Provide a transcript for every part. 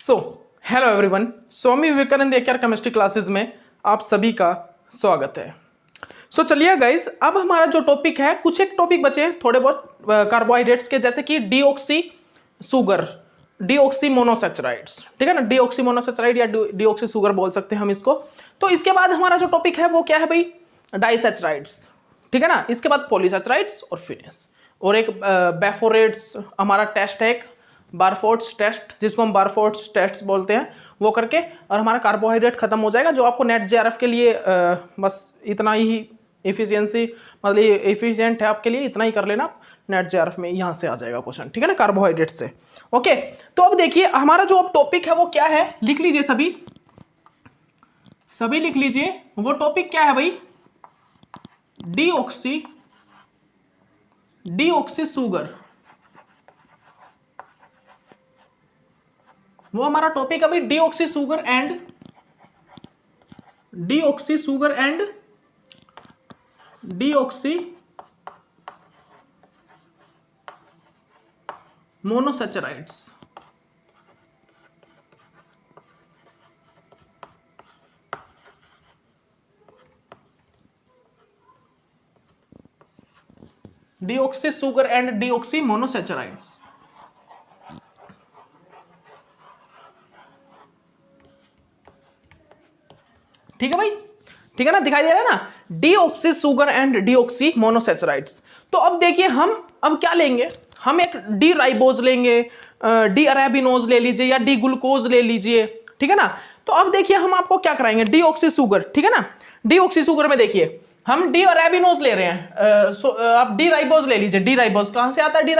So hello everyone, Swami Vivekananda एक्यार chemistry classes में आप सभी का स्वागत है। चलिए गाइस, अब हमारा जो टॉपिक है, कुछ एक टॉपिक बचे हैं थोड़े बहुत कार्बोहाइड्रेट्स के, जैसे कि डीऑक्सी सुगर, डीऑक्सी मोनोसैचराइड्स, ठीक है ना, डीऑक्सी मोनोसैचराइड या डीऑक्सी सुगर बोल सकते हैं हम इसको। तो इसके बाद हमारा जो टॉपिक है वो क्या है भाई, डाइसैचराइड्स, ठीक है ना। इसके बाद पॉलीसैचराइड्स और फिनिश, और एक बैफोरेट्स हमारा टेस्ट है, एक बारफोर्ड्स टेस्ट जिसको हम बारफोर्ड्स टेस्ट बोलते हैं, वो करके और हमारा कार्बोहाइड्रेट खत्म हो जाएगा। जो आपको नेट जेआरएफ के लिए बस इतना ही एफिशिएंसी, मतलब ये एफिशिएंट है आपके लिए, इतना ही कर लेना, नेट जेआरएफ में यहाँ से आ जाएगा क्वेश्चन, ठीक है ना, कार्बोहाइड्रेट से। ओके, तो अब देखिए हमारा जो अब टॉपिक है वो क्या है, लिख लीजिए सभी लिख लीजिए। वो टॉपिक क्या है भाई, डीऑक्सी सुगर, वो हमारा टॉपिक अभी deoxy sugar and deoxy monosaccharides. Deoxy sugar and deoxy monosaccharides, ठीक है भाई, ठीक है ना, दिखाई दे रहा है ना, डीऑक्सी सुगर एंड डीऑक्सी मोनोसैचराइड्स। तो अब देखिए हम अब क्या लेंगे, हम एक डी राइबोज लेंगे, डी अरेबिनोज ले लीजिए या डी ग्लूकोज ले लीजिए, ठीक है ना। तो अब देखिए हम आपको क्या कराएंगे, डीऑक्सी सुगर, ठीक है ना। डीऑक्सी सुगर में देखिए हम डी अरेबिनोज ले रहे हैं, आप डी राइबोज ले लीजिए। डी राइबोज कहां से आता है, डी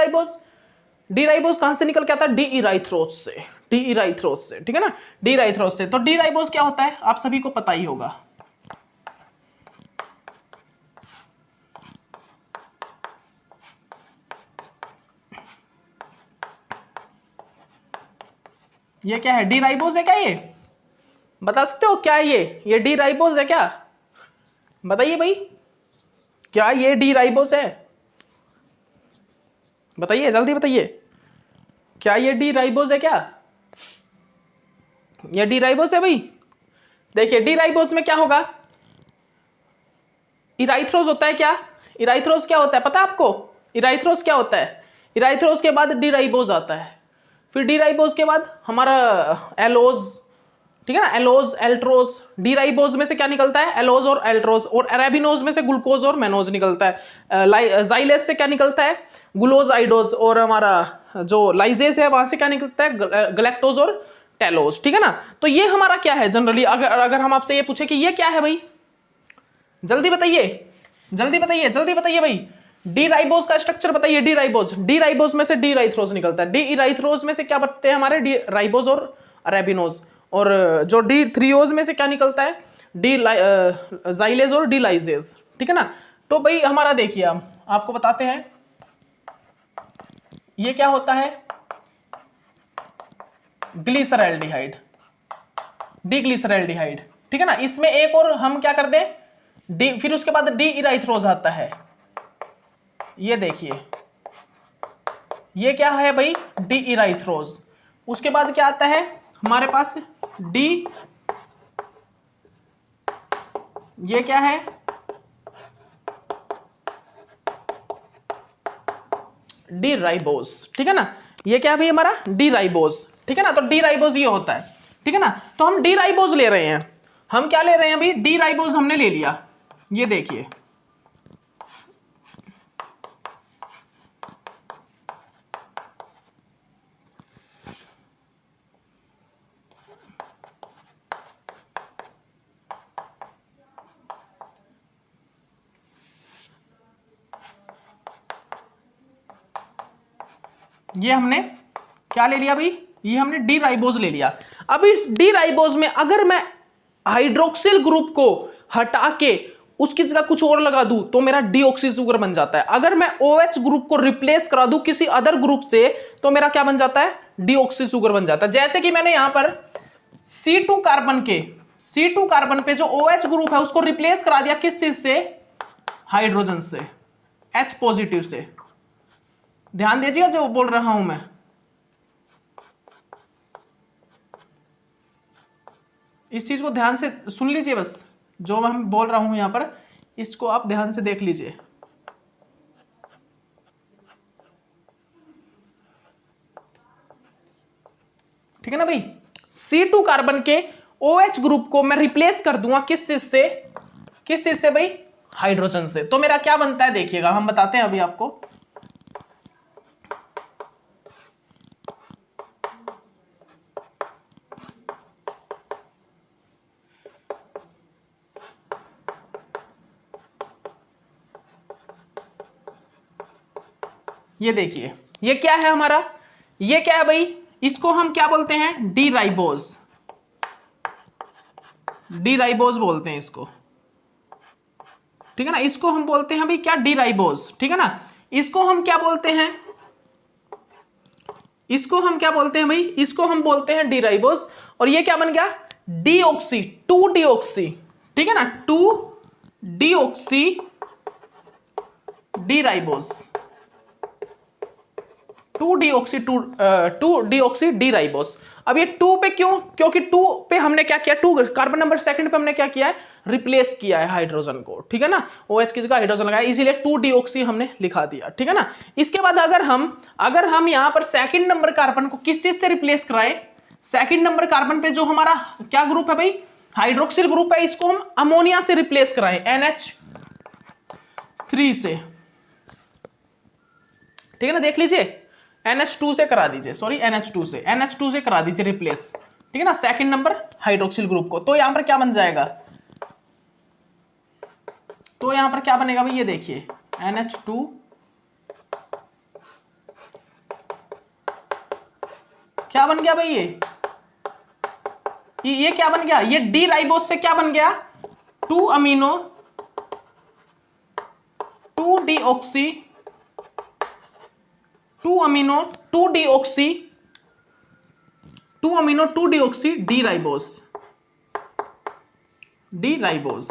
राइबोज कहां से निकल के आता है, डी इराइथ्रोज से, ठीक है ना, डी इराइथ्रोज से। तो डी राइबोज क्या होता है आप सभी को पता ही होगा, ये क्या है, डी राइबोज है क्या, ये बता सकते हो क्या है ये डी राइबोज है क्या, बताइए भाई, क्या ये डी राइबोज है, बताइए जल्दी बताइए, क्या ये डी राइबोज है क्या, ये डी राइबोज है भाई। देखिए डी राइबोज में क्या होगा, इराइथ्रोज होता है क्या, इराइथ्रोज क्या होता है पता है आपको, इराइथ्रोज क्या होता है, इराइथ्रोज के बाद डी राइबोज आता है, फिर डी राइबोज के बाद हमारा एलोज, ठीक है ना, एलोज एल्ट्रोज। डी राइबोज में से क्या निकलता है, एलोज और एल्ट्रोज, और अरेबिनोज में से ग्लूकोज और मेनोज निकलता है। जाइलेज से क्या निकलता है, ग्लूकोज आइडोज, और हमारा जो लाइजेज है वहां से क्या निकलता है, गलैक्टोज और टेलोज, ठीक है ना। तो ये हमारा क्या है जनरली, अगर हम आपसे ये पूछे कि ये क्या है भाई, जल्दी बताइए भाई, डी राइबोज का स्ट्रक्चर बताइए। डी राइबोज में से डी राइथ्रोज निकलता है, डी इराइथ्रोज में से क्या बनते हैं हमारे, डी राइबोज और अरेबिनोज, और जो डी थ्रियोज में से क्या निकलता है, डी जाइलेज और डी लाइजेज, ठीक है ना। तो भाई हमारा देखिए हम आपको बताते हैं, ये क्या होता है, ग्लिसरैल्डिहाइड, डीग्लिसरैल्डिहाइड, ठीक है ना। इसमें एक और हम क्या कर दें, डी, फिर उसके बाद डी इराइथ्रोज आता है, ये देखिए ये क्या है भाई, डी इराइथ्रोज। उसके बाद क्या आता है हमारे पास, डी, ये क्या है, डी राइबोज, ठीक है ना, ये क्या है भाई हमारा, डी राइबोज, ठीक है ना। तो डी राइबोज ये होता है, ठीक है ना। तो हम डी राइबोज ले रहे हैं, हम क्या ले रहे हैं अभी, डी राइबोज हमने ले लिया, ये देखिए ये हमने क्या ले लिया भाई, ये हमने डी राइबोज ले लिया। अब इस डी राइबोज में अगर मैं हाइड्रोक्सिल ग्रुप को हटा के उसकी जगह कुछ और लगा दूं तो मेरा डीऑक्सी सुगर बन जाता है। अगर मैं OH ग्रुप को रिप्लेस करा दूं किसी अदर ग्रुप से तो मेरा क्या बन जाता है, डीऑक्सी सुगर बन जाता है। जैसे कि मैंने यहां पर C2 कार्बन पे जो OH ग्रुप है उसको रिप्लेस करा दिया किस चीज से, हाइड्रोजन से, H पॉजिटिव से। ध्यान दीजिएगा जो बोल रहा हूं मैं, इस चीज को ध्यान से सुन लीजिए, बस जो मैं बोल रहा हूं यहां पर इसको आप ध्यान से देख लीजिए। ठीक है ना भाई। C2 कार्बन के OH ग्रुप को मैं रिप्लेस कर दूंगा किस चीज से, किस चीज से भाई, हाइड्रोजन से। तो मेरा क्या बनता है देखिएगा, हम बताते हैं अभी आपको। ये देखिए ये क्या है हमारा, ये क्या है भाई, इसको हम क्या बोलते हैं, डी राइबोज, डी राइबोज बोलते हैं इसको। ठीक है ना, इसको हम बोलते हैं भाई क्या, डी राइबोज। ठीक है ना, इसको हम क्या बोलते हैं, इसको हम क्या बोलते हैं भाई, इसको हम बोलते हैं डी राइबोज। और ये क्या बन गया, डीऑक्सी, 2 डीऑक्सी। ठीक है ना, 2 deoxy D ribose, 2 deoxy D ribose. अब ये 2 पे क्यों, क्योंकि 2 पे हमने क्या किया, 2 कार्बन नंबर सेकंड पे हमने क्या किया है, रिप्लेस किया है हाइड्रोजन को। ठीक है ना, OH की जगह हाइड्रोजन लगाया, इसीलिए 2 डीऑक्सी हमने लिखा दिया। ठीक है ना, इसके बाद अगर हम यहां पर सेकंड नंबर कार्बन को किस चीज से रिप्लेस कराएं, सेकंड नंबर कार्बन पे जो हमारा क्या ग्रुप है भाई, हाइड्रोक्सिल ग्रुप है, इसको हम अमोनिया से रिप्लेस कराएं, NH3 से। ठीक है ना, देख लीजिए NH2 से करा दीजिए, सॉरी NH2 से करा दीजिए रिप्लेस। ठीक है ना, सेकंड नंबर हाइड्रोक्सिल ग्रुप को। तो यहां पर क्या बन जाएगा, तो यहां पर क्या बनेगा भाई, ये देखिए NH2 क्या बन गया भाई, ये क्या बन गया, ये डी राइबोज से क्या बन गया, 2 amino 2 deoxy 2 amino 2 deoxy 2 amino 2 deoxy D ribose, D ribose.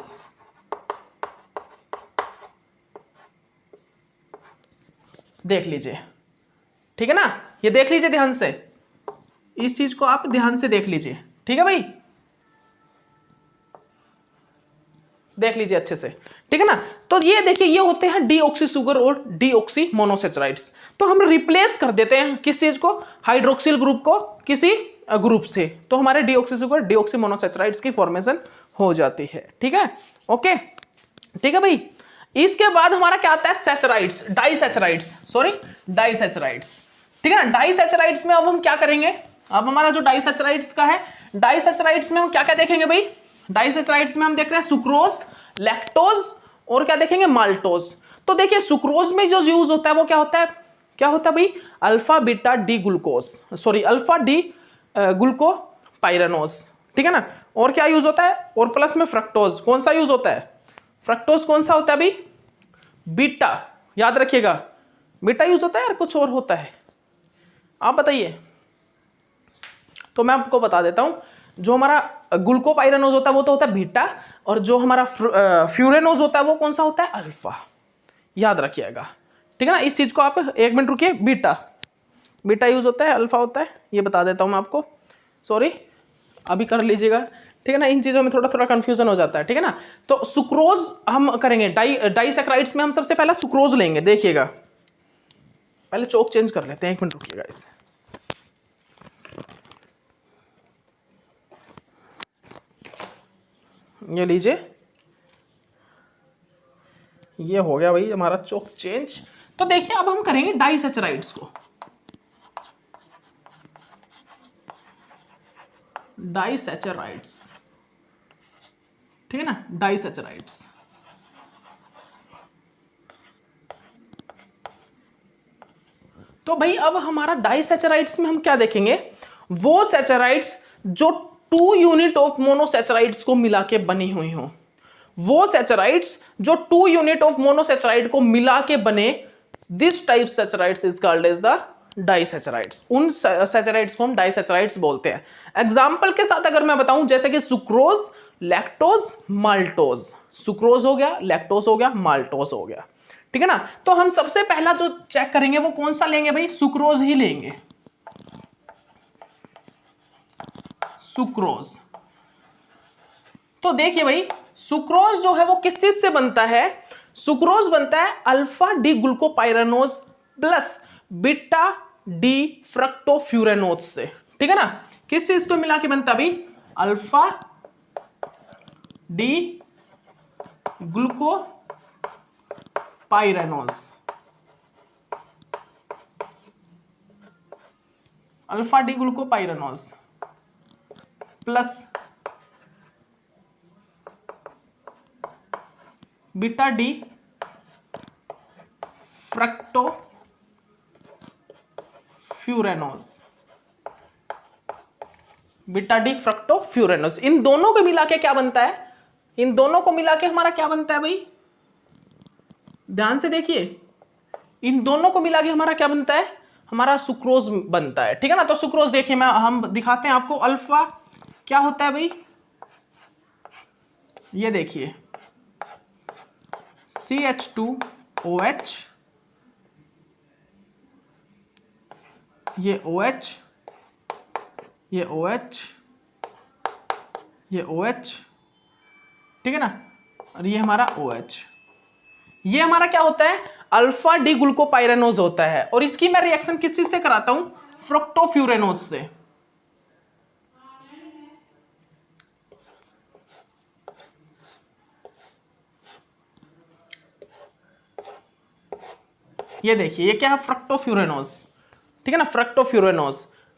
देख लीजिए। ठीक है ना, ये देख लीजिए ध्यान से, इस चीज को आप ध्यान से देख लीजिए। ठीक है भाई, देख लीजिए अच्छे से। ठीक है ना, तो ये देखिए ये होते हैं डीऑक्सी शुगर और डीऑक्सी मोनोसैचराइड्स। तो हम रिप्लेस कर देते हैं किस चीज को, हाइड्रोक्सिल ग्रुप को किसी ग्रुप से, तो हमारे डीऑक्सी शुगर डीऑक्सी मोनोसैचराइड्स की फॉर्मेशन हो जाती है। ठीक है, ओके। ठीक है भाई, इसके बाद हमारा क्या आता है, सैचराइड्स, डाइसैचराइड्स, सॉरी डाइसैचराइड्स। ठीक है ना, डाइसैचराइड्स में अब हम क्या करेंगे, अब हमारा जो डाइसैचराइड्स का है, डाइसैचराइड्स में हम क्या क्या देखेंगे भाई, डाइसैचराइड्स में हम देख रहे हैं सुक्रोज, लैक्टोज और क्या देखेंगे, माल्टोज। तो देखिए सुक्रोज में जो यूज होता है वो क्या होता है, क्या होता है भाई, alpha beta D glucose, sorry alpha D glucopyranose. ठीक है ना, और क्या यूज होता है, और प्लस में फ्रक्टोज, कौन सा यूज होता है, फ्रक्टोज कौन सा होता है भाई, बीटा, याद रखिएगा बीटा यूज होता है यार, कुछ और होता है, आप बताइए। तो मैं आपको बता देता हूं, जो हमारा ग्लूकोपाइरानोज होता है वो तो होता है बीटा, और जो हमारा फ्यूरेनोज होता है वो कौन सा होता है, अल्फा, याद रखिएगा। ठीक है ना, इस चीज को आप 1 मिनट रुकिए, बीटा यूज होता है, अल्फा होता है, ये बता देता हूं मैं आपको, सॉरी अभी कर लीजिएगा। ठीक है ना, इन चीजों में थोड़ा थोड़ा कंफ्यूजन हो जाता है। ठीक है ना, तो सुक्रोज हम करेंगे, डाइसैकराइड्स में हम सबसे पहला सुक्रोज लेंगे, देखिएगा। पहले चौक चेंज कर लेते हैं, 1 मिनट रुकिएगा इस, ये लीजिए, ये हो गया भाई हमारा चौक चेंज। तो देखिए अब हम करेंगे डाइसैचराइड्स को, डाइसैचराइड्स। ठीक है ना, डाइसैचराइड्स। तो भाई अब हमारा डाइसैचराइड्स में हम क्या देखेंगे, वो सैचराइड्स जो 2 यूनिट ऑफ मोनोसैचराइड्स को मिला के बनी हुई हो, वो सैचराइड्स जो 2 यूनिट ऑफ मोनोसैचराइड को मिला के बने, this type saccharides is called as the disaccharides. उन सैचराइड्स को हम डाइसैचराइड्स बोलते हैं। एग्जांपल के साथ अगर मैं बताऊं, जैसे कि सुक्रोज, लैक्टोज, माल्टोज, सुक्रोज हो गया, लैक्टोज हो गया, माल्टोज हो गया। ठीक है ना, तो हम सबसे पहला जो चेक करेंगे वो कौन सा लेंगे भाई, सुक्रोज ही लेंगे, सुक्रोज। तो देखिए भाई, सुक्रोज जो है वो किस चीज से बनता है? सुक्रोज बनता है alpha D glucopyranose plus beta D fructofuranose से, ठीक है ना। किस चीज को मिला के बनता है भाई? Alpha D glucopyranose, alpha D glucopyranose plus beta D fructofuranose, beta D fructofuranose. इन दोनों को मिला के क्या बनता है? इन दोनों को मिला के हमारा क्या बनता है भाई? ध्यान से देखिए, इन दोनों को मिला के हमारा क्या बनता है? हमारा सुक्रोज बनता है, ठीक है ना। तो सुक्रोज देखिए, हम दिखाते हैं आपको। अल्फा क्या होता है भाई? ये देखिए CH2OH, ये OH, ये OH, ये OH, ठीक है ना। और ये हमारा OH, ये हमारा क्या होता है? अल्फा डी ग्लूकोपाइरानोज होता है। और इसकी मैं रिएक्शन किस चीज से कराता हूं? फ्रक्टोफ्यूरेनोज से। ये देखिए, ये क्या है? फ्रक्टोफ्यूरेनोज, ठीक है ना। फ्रक्टोफ्यूरेनोज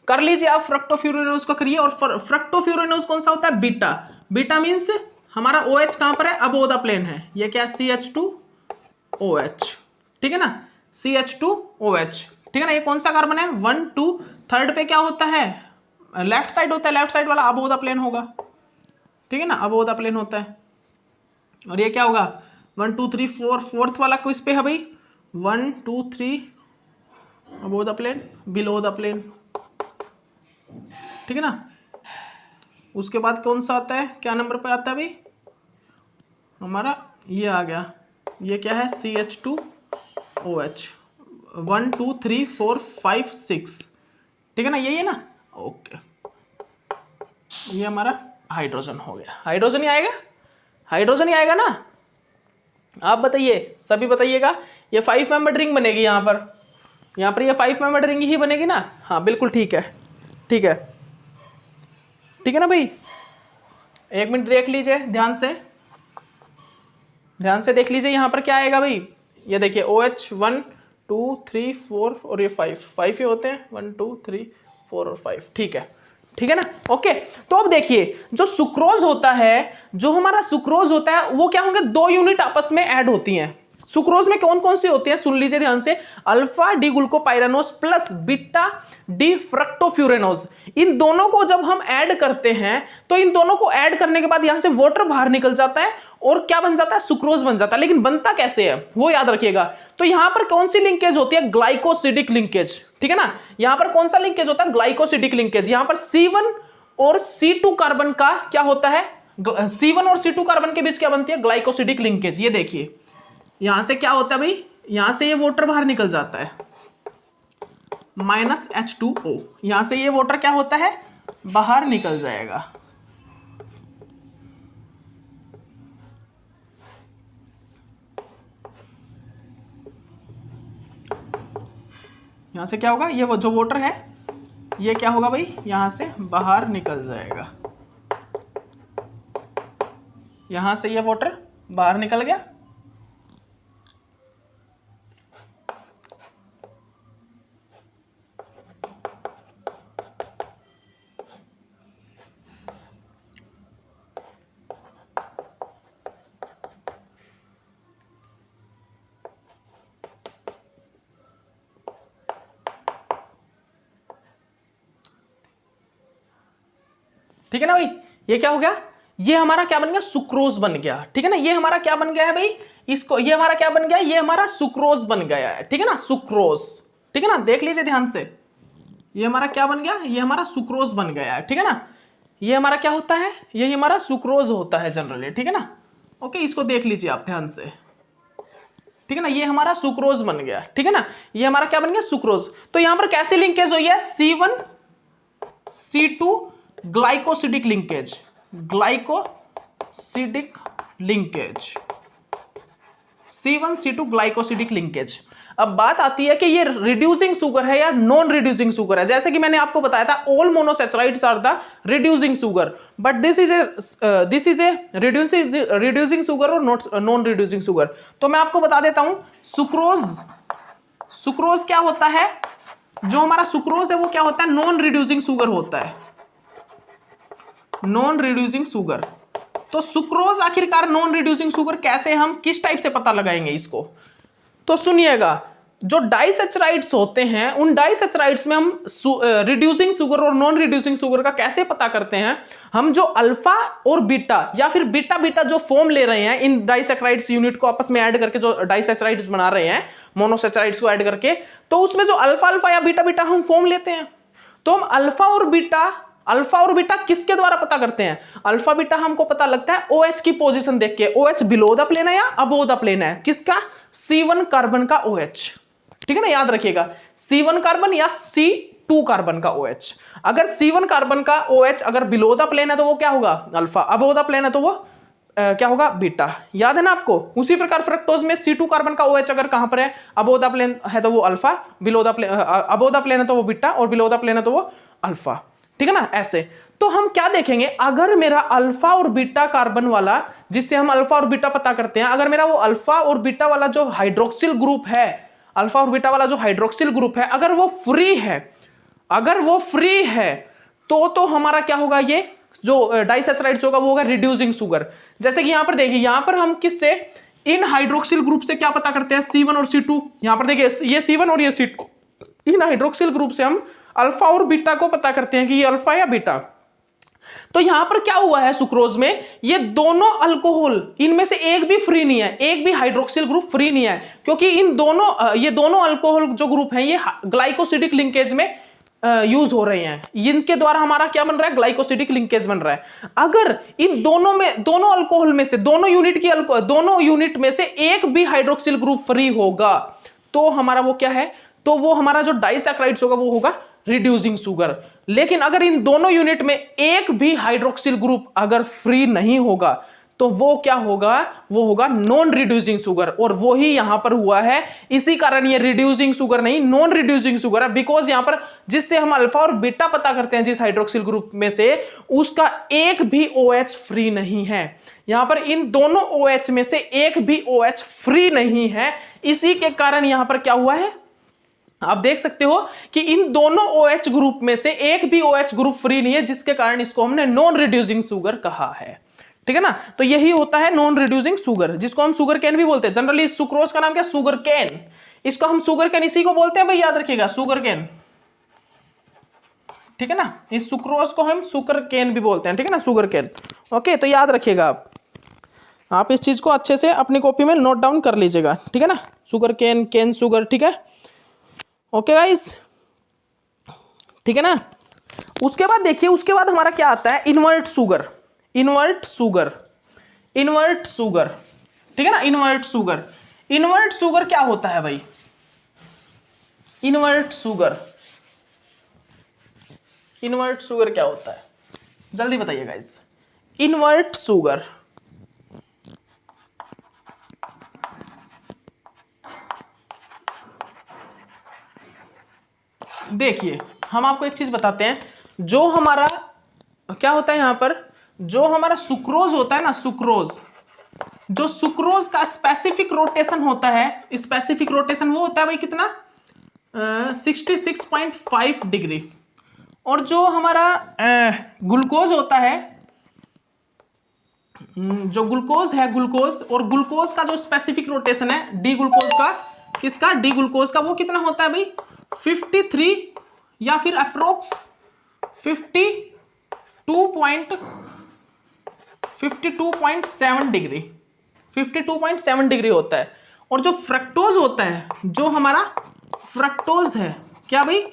कर लीजिए आप, फ्रक्टोफ्यूरेनोज को करिए। और फ्रक्टोफ्यूरेनोज कौन सा होता है? बीटा। बीटा मीन्स हमारा OH कहां पर है? अबोव द प्लेन है। ये क्या? CH2OH, ठीक है ना। CH2OH, ठीक है ना। ये कौन सा कार्बन है? 1 2, थर्ड पे क्या होता है? लेफ्ट साइड होता है, लेफ्ट साइड वाला अबोव द प्लेन होगा, ठीक है ना। अबोव द प्लेन होता है। और ये क्या होगा? 1 2 3 4, फोर्थ वाला किस पे है भाई? 1 2 3 above the plane, below the plane, ठीक है ना। उसके बाद कौन सा आता है? क्या नंबर पे आता है भाई हमारा? ये आ गया। ये क्या है? CH2OH, 1 2 3 4 5 6, ठीक है ना। यही है ना। ओके, ये हमारा हाइड्रोजन हो गया। हाइड्रोजन ही आएगा, हाइड्रोजन ही आएगा ना। आप बताइए, सभी बताइएगा। ये 5 मेंबर रिंग बनेगी यहाँ पर ये 5 मेंबर रिंग ही बनेगी ना। हाँ बिल्कुल ठीक है, ठीक है, ठीक है ना भाई। एक मिनट देख लीजिए ध्यान से, ध्यान से देख लीजिए। यहाँ पर क्या आएगा भाई? ये देखिए OH 1 2 3 4 और ये 5 ही होते हैं। 1 2 3 4 और 5, ठीक है, ठीक है ना। ओके, तो अब देखिए, जो सुक्रोज होता है, जो हमारा सुक्रोज होता है, वो क्या होंगे? 2 यूनिट आपस में ऐड होती हैं। सुक्रोज में कौन कौन सी होती है? सुन लीजिए ध्यान से। Alpha D glucopyranose plus beta D fructofuranose. इन दोनों को जब हम ऐड करते हैं, तो इन दोनों को ऐड करने के बाद यहां से वाटर बाहर निकल जाता है और क्या बन जाता है? सुक्रोज बन जाता है। लेकिन बनता कैसे है वो याद रखिएगा। तो यहां पर कौन सी लिंकेज होती है? ग्लाइकोसिडिक लिंकेज, ठीक है ना। यहां पर कौन सा लिंकेज होता है? Glycosidic linkage. यहां पर C1 और C2 कार्बन का क्या होता है? C1 और C2 कार्बन के बीच क्या बनती है? Glycosidic linkage. ये देखिए, यहां से क्या होता है भाई? यहां से ये वाटर बाहर निकल जाता है, -H2O। यहां से ये वाटर क्या होता है? बाहर निकल जाएगा। यहां से क्या होगा? ये वो जो वाटर है, ये क्या होगा भाई? यहां से बाहर निकल जाएगा। यहां से ये वाटर बाहर निकल गया। ठीक है ना भाई। ये क्या हो गया? ये हमारा क्या बन गया? सुक्रोज बन गया, ठीक है ना। ये हमारा क्या बन गया है भाई? इसको, ये हमारा क्या बन गया? ये हमारा सुक्रोज बन गया है, ठीक है ना। सुक्रोज, ठीक है ना। देख लीजिए ध्यान से, ये हमारा क्या बन गया? ये हमारा सुक्रोज बन गया है, ठीक है ना। ये हमारा क्या होता है? यही हमारा सुक्रोज होता है जनरली, ठीक है ना। ओके, इसको देख लीजिए आप ध्यान से, ठीक है ना। ये हमारा सुक्रोज बन गया, ठीक है ना। ये हमारा क्या बन गया? सुक्रोज। तो यहां पर कैसे लिंकेज हुई है? C1 C2 glycosidic linkage, glycosidic glycosidic linkage, C1C2 glycosidic linkage. अब बात आती है कि ये रिड्यूसिंग शुगर है या नॉन रिड्यूसिंग शुगर है। जैसे कि मैंने आपको बताया था all monosaccharides are the reducing sugar, but this is a reducing sugar और नॉट नॉन रिड्यूसिंग शुगर। तो मैं आपको बता देता हूं, सुक्रोज क्या होता है, जो हमारा सुक्रोज है वो क्या होता है, नॉन रिड्यूसिंग शुगर होता है, नॉन रिड्यूसिंग शुगर। तो सुक्रोज आखिरकार नॉन रिड्यूसिंग शुगर कैसे, हम किस टाइप से पता लगाएंगे इसको, तो सुनिएगा। जो डाइसैचराइड्स होते हैं उन डाइसैचराइड्स में हम रिड्यूसिंग शुगर और नॉन रिड्यूसिंग शुगर का कैसे पता करते हैं, हम जो अल्फा और बीटा या फिर बीटा बीटा जो फॉर्म ले रहे हैं इन डाइसैचराइड्स यूनिट को आपस में ऐड करके, जो डाइसैचराइड्स बना रहे हैं मोनोसैचराइड्स को ऐड करके, तो उसमें जो अल्फा अल्फा या बीटा बीटा हम फॉर्म लेते हैं, तो हम अल्फा और बीटा किसके द्वारा पता करते हैं, अल्फा बीटा हमको पता लगता है OH की पोजीशन देख के, OH बिलो द प्लेन है या अबोव द प्लेन है, किसका, C1 कार्बन का OH, ठीक है ना, याद रखिएगा C1 कार्बन या C2 कार्बन का OH। अगर C1 कार्बन का OH अगर बिलो द प्लेन है तो वो क्या होगा, अल्फा, अबोव द प्लेन है तो वो क्या होगा, बीटा। याद है ना आपको। उसी प्रकार फ्रक्टोज में C2 कार्बन का OH अगर कहां पर है, अबोव द प्लेन है तो वो alpha, below the plane, above the plane है तो वो बीटा और बिलो द प्लेन है तो वो अल्फा, ठीक है ना, ऐसे। तो हम क्या देखेंगे, अगर मेरा अल्फा और बीटा कार्बन वाला, जिससे हम अल्फा और बीटा पता करते हैं, अगर मेरा वो अल्फा और बीटा वाला जो हाइड्रोक्सिल ग्रुप है, अल्फा और बीटा वाला जो हाइड्रोक्सिल ग्रुप है, अगर वो फ्री है, अगर वो फ्री है तो हमारा क्या होगा, ये जो डाइसैचराइड्स होगा वो होगा रिड्यूसिंग शुगर। जैसे कि यहां पर देखिए, यहां पर हम किससे, इन हाइड्रोक्सिल ग्रुप से क्या पता करते हैं, C1 और C2। यहां पर देखिए ये C1 और ये C2, इन हाइड्रोक्सिल ग्रुप से हम अल्फा और बीटा को पता करते हैं कि ये अल्फा या बीटा। तो यहां पर क्या हुआ है, सुक्रोज में ये दोनों अल्कोहल, इनमें से एक भी फ्री नहीं है, एक भी हाइड्रोक्सिल ग्रुप फ्री नहीं है, क्योंकि इन दोनों ये दोनों अल्कोहल जो ग्रुप हैं ये ग्लाइकोसिडिक लिंकेज में यूज हो रहे हैं। इनके द्वारा हमारा क्या बन रहा है, ग्लाइकोसिडिक लिंकेज बन रहा है। अगर इन दोनों में, दोनों अल्कोहल में से, दोनों यूनिट में से एक भी हाइड्रोक्सिल ग्रुप फ्री होगा तो हमारा वो क्या है, तो वो हमारा जो डाइसैक्राइड्स होगा वो होगा रिड्यूसिंग शुगर। लेकिन अगर इन दोनों यूनिट में एक भी हाइड्रोक्सिल ग्रुप अगर फ्री नहीं होगा तो वो क्या होगा, वो होगा नॉन रिड्यूसिंग शुगर। और वो ही यहां पर हुआ है, इसी कारण ये रिड्यूसिंग शुगर नहीं नॉन रिड्यूसिंग शुगर है, बिकॉज यहां पर जिससे हम अल्फा और बीटा पता करते हैं जिस हाइड्रोक्सिल ग्रुप में से, उसका एक भी OH फ्री नहीं है। यहां पर इन दोनों OH में से एक भी OH फ्री नहीं है, इसी के कारण यहां पर क्या हुआ है, आप देख सकते हो कि इन दोनों OH ग्रुप में से एक भी OH ग्रुप फ्री नहीं है, जिसके कारण इसको हमने नॉन रिड्यूसिंग शुगर कहा है, ठीक है ना। तो यही होता है नॉन रिड्यूसिंग शुगर, जिसको हम शुगर कैन भी बोलते हैं। जनरली सुक्रोज का नाम क्या, शुगर कैन, इसको हम शुगर कैन इसी को बोलते हैं भाई, याद रखिएगा शुगर कैन, ठीक है ना। इस सुक्रोज को हम शुगर कैन भी बोलते हैं, ठीक है ना, शुगर कैन। ओके, तो याद रखिएगा आप इस चीज को अच्छे से अपनी कॉपी में नोट डाउन कर लीजिएगा, ठीक है ना, शुगर कैन, कैन शुगर, ठीक है। ओके गाइस, ठीक है ना। उसके बाद देखिए, उसके बाद हमारा क्या आता है, invert sugar, invert sugar, invert sugar, ठीक है ना, इन्वर्ट शुगर। इन्वर्ट शुगर क्या होता है भाई, इन्वर्ट शुगर, इन्वर्ट शुगर क्या होता है, जल्दी बताइए गाइस, इन्वर्ट शुगर। देखिए हम आपको एक चीज बताते हैं, जो हमारा क्या होता है यहां पर, जो हमारा सुक्रोज होता है ना, सुक्रोज, जो सुक्रोज का स्पेसिफिक रोटेशन होता है, स्पेसिफिक रोटेशन वो होता है भाई कितना, 66.5 डिग्री। और जो हमारा ग्लूकोज होता है, जो ग्लूकोज है, ग्लूकोज, और ग्लूकोज का जो स्पेसिफिक रोटेशन है डी ग्लूकोज का, किसका, डी ग्लूकोज का, वो कितना होता है भाई 53 या फिर अप्रोक्स 52.7 डिग्री, 52.7 डिग्री होता है। और जो फ्रक्टोज होता है, जो हमारा फ्रक्टोज है, क्या भाई,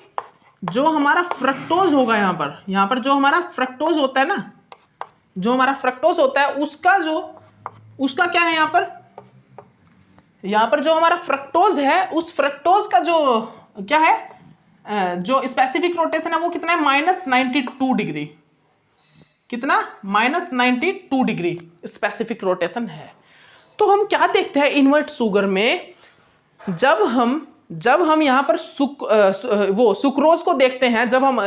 जो हमारा फ्रक्टोज होगा यहां पर जो हमारा फ्रक्टोज होता है ना, जो हमारा फ्रक्टोज होता है उसका क्या है यहां पर जो हमारा फ्रक्टोज है, उस फ्रक्टोज का जो क्या है, जो स्पेसिफिक रोटेशन है वो कितना है, -92 डिग्री, कितना, -92 डिग्री स्पेसिफिक रोटेशन है। तो हम क्या देखते हैं इन्वर्ट शुगर में, जब हम यहाँ पर सुक्रोज को देखते हैं, जब हम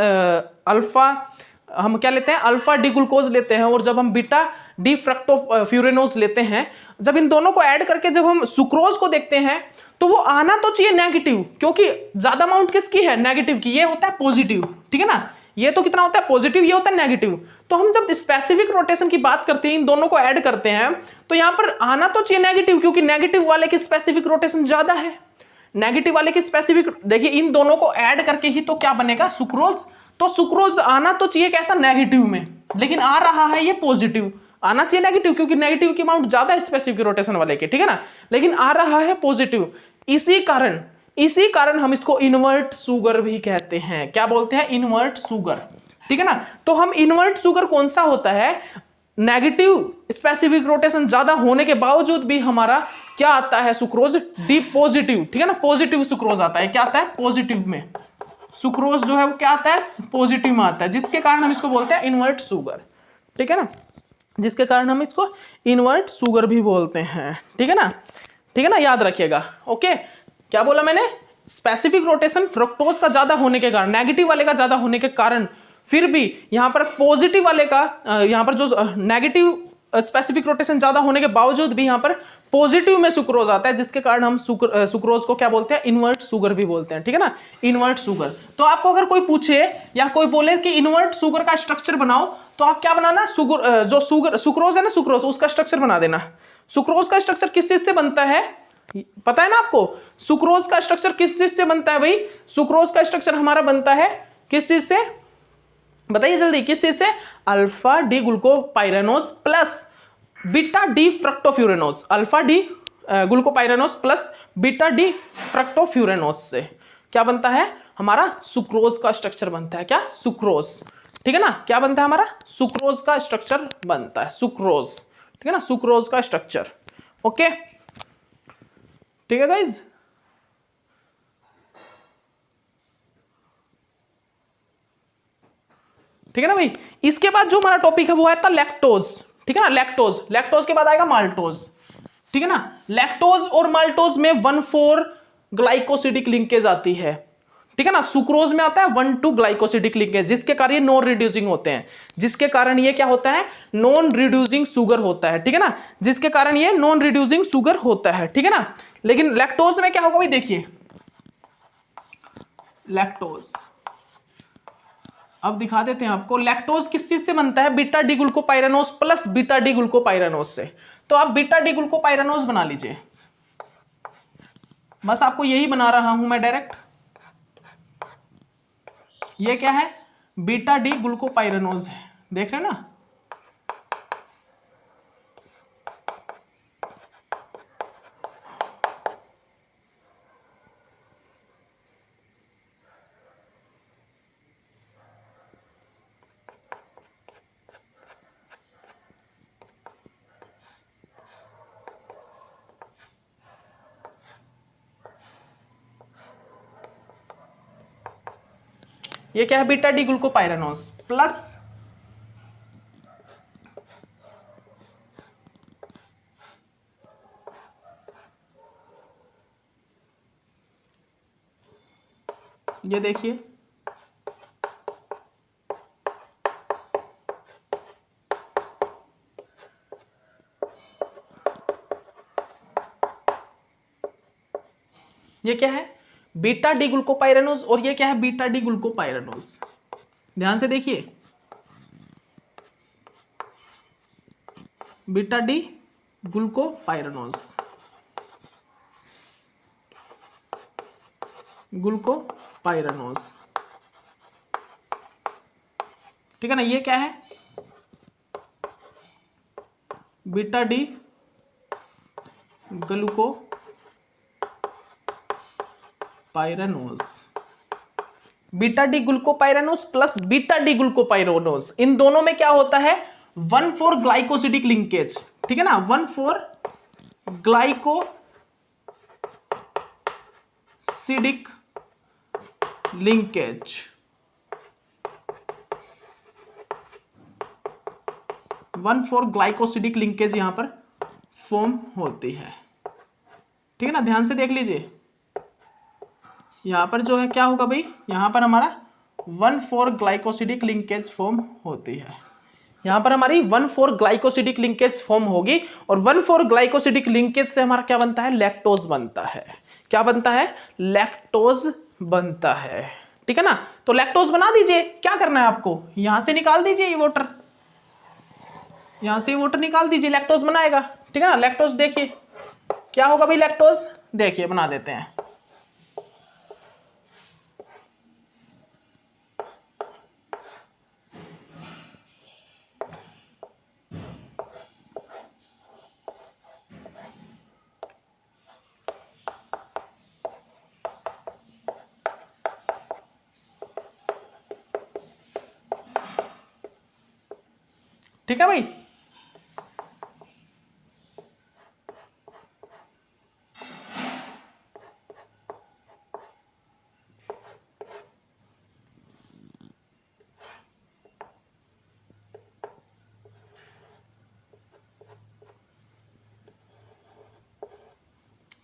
हम क्या लेते हैं, अल्फा डी ग्लूकोज लेते हैं, और जब हम बीटा डी फ्रक्टोफ्यूरेनोज लेते हैं, जब इन दोनों को ऐड करके जब हम सुक्रोज को देखते हैं, तो वो आना तो चाहिए नेगेटिव, क्योंकि ज्यादा अमाउंट किसकी है, नेगेटिव की, ये होता है पॉजिटिव, ठीक है ना। ये तो कितना होता है, पॉजिटिव, ये होता है नेगेटिव। तो हम जब स्पेसिफिक रोटेशन की बात करते हैं, इन दोनों को ऐड करते हैं, तो यहां पर आना तो चाहिए नेगेटिव, क्योंकि नेगेटिव वाले की स्पेसिफिक रोटेशन ज्यादा है। नेगेटिव वाले की स्पेसिफिक, देखिए इन दोनों को ऐड करके ही तो क्या बनेगा, सुक्रोज। तो सुक्रोज आना तो चाहिए कैसा, नेगेटिव में, लेकिन आ रहा है ये पॉजिटिव। आना चाहिए नेगेटिव, क्योंकि नेगेटिव की अमाउंट ज्यादा है स्पेसिफिक रोटेशन वाले की, ठीक है ना, लेकिन आ रहा है पॉजिटिव। इसी कारण हम इसको इन्वर्ट शुगर भी कहते हैं। क्या बोलते हैं, इन्वर्ट शुगर, ठीक है ना। तो हम इन्वर्ट शुगर कौन सा होता है, नेगेटिव स्पेसिफिक रोटेशन ज्यादा होने के बावजूद भी हमारा क्या आता है, सुक्रोज डी पॉजिटिव, ठीक है ना, पॉजिटिव सुक्रोज आता है। क्या आता है, पॉजिटिव में सुक्रोज जो है वो क्या आता है, पॉजिटिव में आता है, जिसके कारण हम इसको बोलते हैं इन्वर्ट शुगर, ठीक है ना, जिसके कारण हम इसको इन्वर्ट शुगर भी बोलते हैं, ठीक है ना, ठीक है ना, याद रखिएगा। ओके, क्या बोला मैंने, स्पेसिफिक रोटेशन फ्रक्टोज का ज्यादा होने के कारण, नेगेटिव वाले का ज्यादा होने के कारण, फिर भी यहां पर पॉजिटिव वाले का, यहां पर जो नेगेटिव स्पेसिफिक रोटेशन ज्यादा होने के बावजूद भी यहां पर पॉजिटिव में सुक्रोज आता है, जिसके कारण हम सुक्रोज को क्या बोलते हैं, इन्वर्ट शुगर भी बोलते हैं, ठीक है ना, इन्वर्ट शुगर। तो आपको अगर कोई पूछे या कोई बोले कि इन्वर्ट शुगर का स्ट्रक्चर बनाओ, तो आप क्या बनाना, जो सुक्रोज है ना, सुक्रोज उसका स्ट्रक्चर बना देना। सुक्रोज का स्ट्रक्चर किस चीज से बनता है, पता है ना आपको, सुक्रोज का स्ट्रक्चर किस चीज से बनता है भाई, सुक्रोज का स्ट्रक्चर हमारा बनता है किस चीज से, बताइए जल्दी, किस चीज से, alpha D glucopyranose plus beta D fructofuranose, alpha D glucopyranose plus beta D fructofuranose से क्या बनता है, हमारा सुक्रोज का स्ट्रक्चर बनता है। क्या, सुक्रोज, ठीक है ना, क्या बनता है हमारा, सुक्रोज का स्ट्रक्चर बनता है, सुक्रोज, ठीक है ना, सुक्रोज का स्ट्रक्चर। ओके, ठीक है गाइज, ठीक है ना भाई। इसके बाद जो हमारा टॉपिक है वो है लैक्टोज, ठीक है ना, लैक्टोज, लैक्टोज के बाद आएगा माल्टोज, ठीक है ना। लैक्टोज और माल्टोज में 1,4 ग्लाइकोसिडिक लिंकेज आती है, ठीक है ना। सुक्रोज में आता है 1,2 ग्लाइकोसिडिक लिंकेज, जिसके कारण ये नॉन रिड्यूसिंग होते हैं, जिसके कारण ये क्या होता है, नॉन रिड्यूसिंग शुगर होता है, ठीक है ना, जिसके कारण ये नॉन रिड्यूसिंग शुगर होता है, ठीक है ना। लेकिन लैक्टोज में क्या होगा भाई, देखिए लैक्टोज, अब दिखा देते हैं आपको, लैक्टोज किस चीज से बनता है, beta D glucopyranose plus beta D glucopyranose से। तो आप बीटा डी ग्लूकोपाइरानोज बना लीजिए, बस आपको यही बना रहा हूं मैं डायरेक्ट। ये क्या है, बीटा डी ग्लूकोपाइरानोज है, देख रहे हैं ना, ये क्या है, बीटा डी ग्लूकोपाइरानोज प्लस ये देखिए ये क्या है, बीटा डी ग्लूकोपाइरानोज, और ये क्या है, बीटा डी ग्लूकोपाइरानोज। ध्यान से देखिए, बीटा डी ग्लूकोपाइरानोज, ग्लूकोपाइरानोज, ठीक है ना। ये क्या है, beta D glucopyranose, beta D glucopyranose plus beta D glucopyranose, इन दोनों में क्या होता है, 1,4 ग्लाइकोसिडिक लिंकेज, ठीक है ना, 1,4 ग्लाइकोसिडिक लिंकेज, 1,4 ग्लाइकोसिडिक लिंकेज यहाँ पर फॉर्म होती है। ठीक है ना, ध्यान से देख लीजिए, यहाँ पर जो है क्या होगा भाई, यहाँ पर हमारा 1,4 ग्लाइकोसिडिक लिंकेज फॉर्म होती है। यहाँ पर हमारी 1,4 ग्लाइकोसिडिक लिंकेज फॉर्म होगी और 1,4 ग्लाइकोसिडिक लिंकेज से हमारा क्या बनता है, लैक्टोज बनता है। क्या बनता है, लैक्टोज बनता है। ठीक है ना, तो लैक्टोज बना दीजिए। क्या करना है आपको, यहां से निकाल दीजिए ये वाटर, यहां से वाटर निकाल दीजिए, लैक्टोज बनाएगा। ठीक है ना, लैक्टोज देखिए क्या होगा भाई, लैक्टोज देखिए बना देते हैं। ठीक है भाई,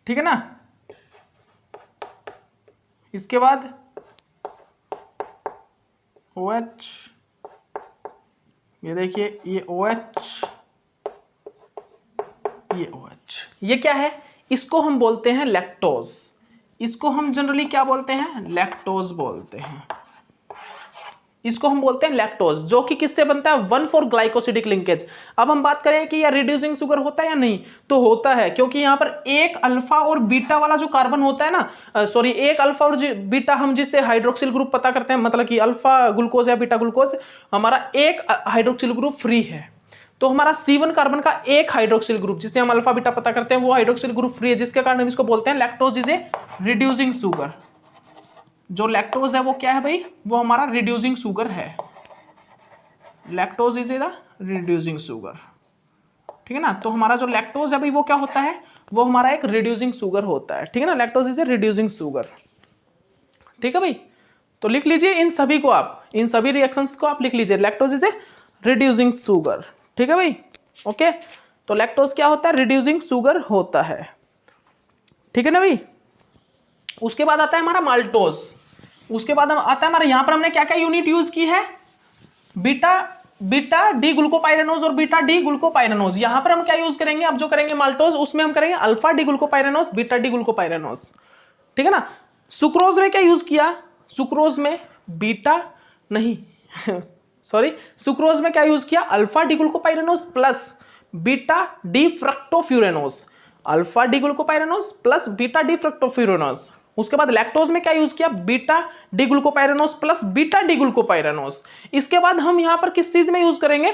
ठीक है ना। इसके बाद OH, ये देखिए ये OH, ये OH, ये क्या है, इसको हम बोलते हैं लैक्टोज। इसको हम जनरली क्या बोलते हैं, लैक्टोज बोलते हैं। इसको हम बोलते हैं लैक्टोज, जो कि किससे बनता है, 1,4 ग्लाइकोसिडिक लिंकेज। अब हम बात करें कि यह रिड्यूसिंग शुगर होता है या नहीं, तो होता है, क्योंकि यहाँ पर एक अल्फा और बीटा वाला जो कार्बन होता है ना, सॉरी एक अल्फा और बीटा, हम जिससे हाइड्रोक्सिल ग्रुप पता करते हैं, मतलब कि अल्फा ग्लूकोज या बीटा ग्लूकोज, हमारा एक हाइड्रोक्सिल ग्रुप फ्री है। तो हमारा C1 कार्बन का एक हाइड्रोक्सिल ग्रुप, जिससे हम अल्फा बीटा पता करते हैं, वो हाइड्रोक्सिल ग्रुप फ्री है, जिसके कारण हम इसको बोलते हैं lactose is a reducing sugar. जो लैक्टोज है वो क्या है भाई, वो हमारा रिड्यूसिंग शुगर है। Lactose is the reducing sugar. ठीक है ना, तो हमारा जो लैक्टोज है भाई वो क्या होता है, वो हमारा एक रिड्यूसिंग शुगर होता है। ठीक है ना, lactose is a reducing sugar. ठीक है भाई, तो लिख लीजिए इन सभी को, आप इन सभी रिएक्शंस को आप लिख लीजिए, lactose is a reducing sugar. ठीक है भाई, ओके। तो लैक्टोज क्या होता है, रिड्यूसिंग शुगर होता है। ठीक है ना भाई, उसके बाद आता है हमारा माल्टोज। उसके बाद आता है हमारा, यहां पर हमने क्या क्या यूनिट यूज की है, बीटा डी ग्लूकोपाइरेनोज और बीटा डी ग्लूकोपाइरेनोज। यहां पर हम क्या यूज करेंगे, अब जो करेंगे माल्टोज, उसमें हम करेंगे alpha D glucopyranose, beta D glucopyranose. ठीक है ना। सुक्रोज में क्या यूज किया, सुक्रोज में बीटा नहीं सॉरी, सुक्रोज में क्या यूज किया, alpha D glucopyranose plus beta D fructofuranose, alpha D glucopyranose plus beta D fructofuranose. उसके बाद लैक्टोज में क्या यूज किया, beta D glucopyranose plus beta D glucopyranose. इसके बाद हम यहां पर किस चीज में यूज करेंगे,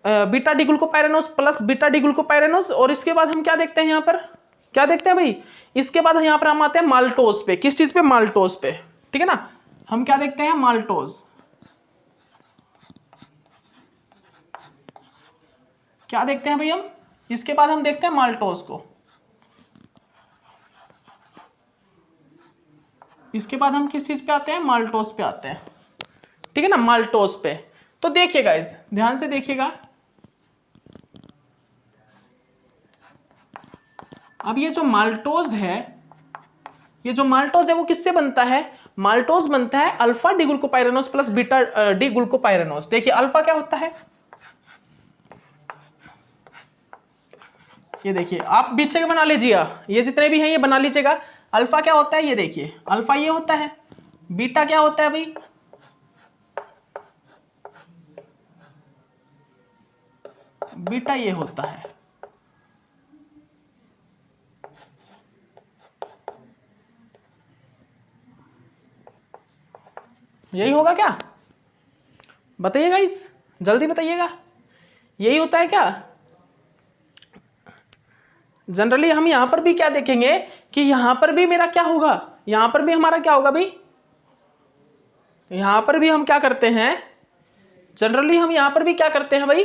beta D glucopyranose plus beta D glucopyranose. और इसके बाद हम क्या देखते हैं, यहां पर क्या देखते हैं भाई, इसके बाद यहां पर हम आते हैं माल्टोज पे। किस चीज पे, माल्टोज पे। ठीक है ना, हम क्या देखते हैं, माल्टोज। क्या देखते हैं भाई हम, इसके बाद हम देखते हैं माल्टोज को। इसके बाद हम किस चीज पे आते हैं, माल्टोज पे आते हैं। ठीक है ना, माल्टोज पे। तो देखिएगा, इस ध्यान से देखिएगा, अब ये जो माल्टोज है, ये जो माल्टोज है वो किससे बनता है, माल्टोज बनता है alpha D glucopyranose plus beta D glucopyranose. देखिए अल्फा क्या होता है, ये देखिए आप पीछे के बना लीजिएगा, ये जितने भी हैं ये बना लीजिएगा। अल्फा क्या होता है, ये देखिए अल्फा ये होता है। बीटा क्या होता है भाई, बीटा ये होता है। यही होगा क्या, बताइएगा, इस जल्दी बताइएगा, यही होता है क्या। जनरली हम यहां पर भी क्या देखेंगे कि यहां पर भी मेरा क्या होगा, यहां पर भी हमारा क्या होगा भाई, यहां पर भी हम क्या करते हैं, जनरली हम यहां पर भी क्या करते हैं भाई,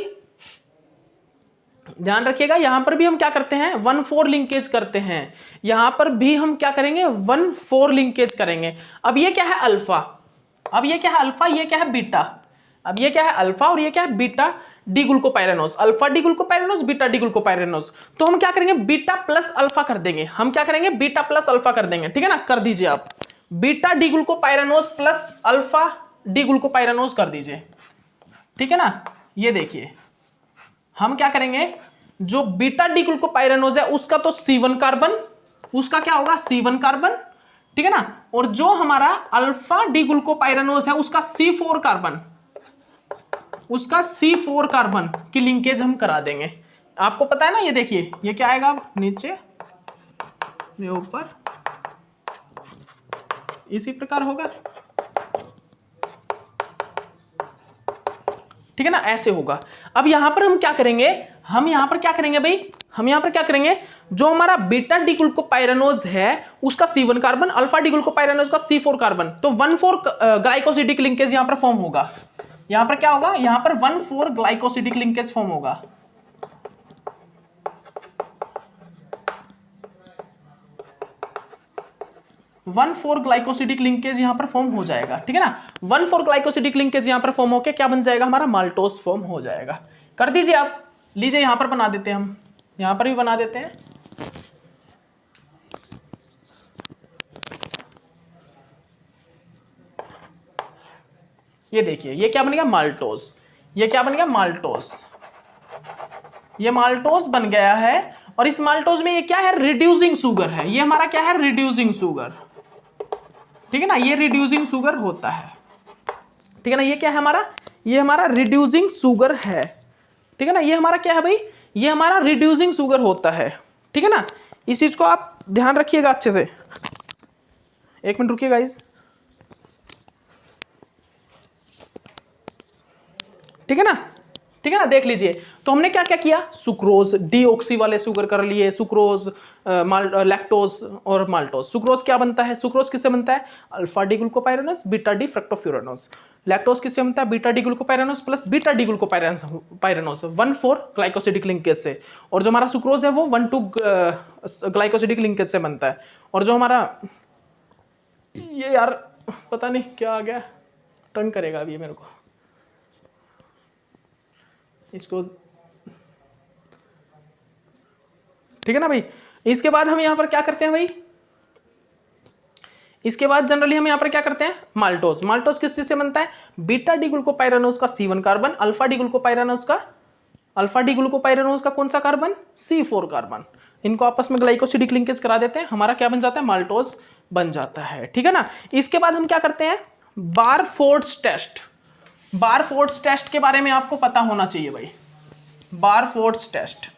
ध्यान रखिएगा, यहां पर भी हम क्या करते हैं, 1,4 लिंकेज करते हैं। यहां पर भी हम क्या करेंगे, 1,4 लिंकेज करेंगे। अब ये क्या है अल्फा, अब ये क्या है अल्फा, ये क्या है बीटा। अब ये क्या है अल्फा और ये क्या है beta D glucopyranose, alpha D glucopyranose, beta D glucopyranose. तो हम क्या करेंगे, बीटा प्लस अल्फा कर देंगे, हम क्या करेंगे, बीटा प्लस अल्फा कर देंगे, ठीक है ना। कर दीजिए आप beta D glucopyranose plus alpha D glucopyranose कर दीजिए, ठीक है ना। ये देखिए हम क्या करेंगे, जो बीटा डी ग्लूकोपाइरेनोज है उसका तो C1 कार्बन, उसका क्या होगा C1 कार्बन, ठीक है ना। और जो हमारा अल्फा डी ग्लूकोपाइरेनोज है उसका C4 कार्बन, उसका C4 कार्बन की लिंकेज हम करा देंगे। आपको पता है ना, ये देखिए ये क्या आएगा नीचे, ये ऊपर इसी प्रकार होगा, ठीक है ना, ऐसे होगा। अब यहां पर हम क्या करेंगे, हम यहां पर क्या करेंगे भाई, हम यहां पर क्या करेंगे, जो हमारा बीटा डी ग्लूकोपाइरेनोज है उसका C1 carbon, alpha D glucopyranose का C4 कार्बन, तो 1,4 ग्लाइकोसिडिक लिंकेज यहां पर फॉर्म होगा। यहां पर क्या होगा, यहां पर 1,4 ग्लाइकोसिडिक लिंकेज फॉर्म होगा। वन फोर ग्लाइकोसिडिक लिंकेज यहां पर फॉर्म हो जाएगा, ठीक है ना। 1,4 ग्लाइकोसिडिक लिंकेज यहां पर फॉर्म होकर क्या बन जाएगा, हमारा माल्टोज फॉर्म हो जाएगा। कर दीजिए आप, लीजिए यहां पर बना देते हैं, हम यहां पर भी बना देते हैं। ये देखिए ये क्या बन गया, माल्टोज। ये क्या बन गया, माल्टोज। ये माल्टोज बन गया है। और इस माल्टोज में ये क्या है, रिड्यूसिंग शुगर है। ये हमारा क्या है, रिड्यूसिंग शुगर, ठीक है ना। ये रिड्यूसिंग शुगर होता है, ठीक है ना। ये क्या है हमारा, ये हमारा रिड्यूसिंग शुगर है, ठीक है ना। ये हमारा क्या है भाई, ये हमारा रिड्यूसिंग शुगर होता है, ठीक है ना। इस चीज को आप ध्यान रखिएगा अच्छे से। एक मिनट रुकिए गाइस, ठीक है ना, ठीक है ना। देख लीजिए तो हमने क्या क्या किया, सुक्रोज डीऑक्सी वाले शुगर कर लिए, सुक्रोज, लैक्टोज और माल्टोज। सुक्रोज क्या बनता है, सुक्रोज किससे बनता है, alpha D glucopyranose beta D फ्रक्टोफ्यूरानोज। Lactose किससे बनता है, beta D glucopyranose plus beta D glucopyranose 1,4 glycosidic linkage से। और जो हमारा सुक्रोज है वो 1,2 ग्लाइकोसिडिक लिंकेज से बनता है। और जो हमारा ये यार पता नहीं क्या आ गया, तंग करेगा अभी मेरे को, इसको, ठीक है ना भाई। इसके बाद हम यहां पर क्या करते हैं भाई, इसके बाद जनरली हम यहां पर क्या करते हैं, माल्टोज। माल्टोज किस चीज से बनता है, बीटा डी ग्लूकोपाइरेनोज का C1 carbon, alpha D glucopyranose का कौन सा कार्बन, C4 कार्बन। इनको आपस में ग्लाइकोसिडिक लिंकेज करा देते हैं, हमारा क्या बन जाता है, माल्टोज बन जाता है, ठीक है ना। इसके बाद हम क्या करते हैं, बारफोर्ड्स टेस्ट। बारफोर्ड्स टेस्ट के बारे में आपको पता होना चाहिए भाई। बारफोर्ड्स टेस्ट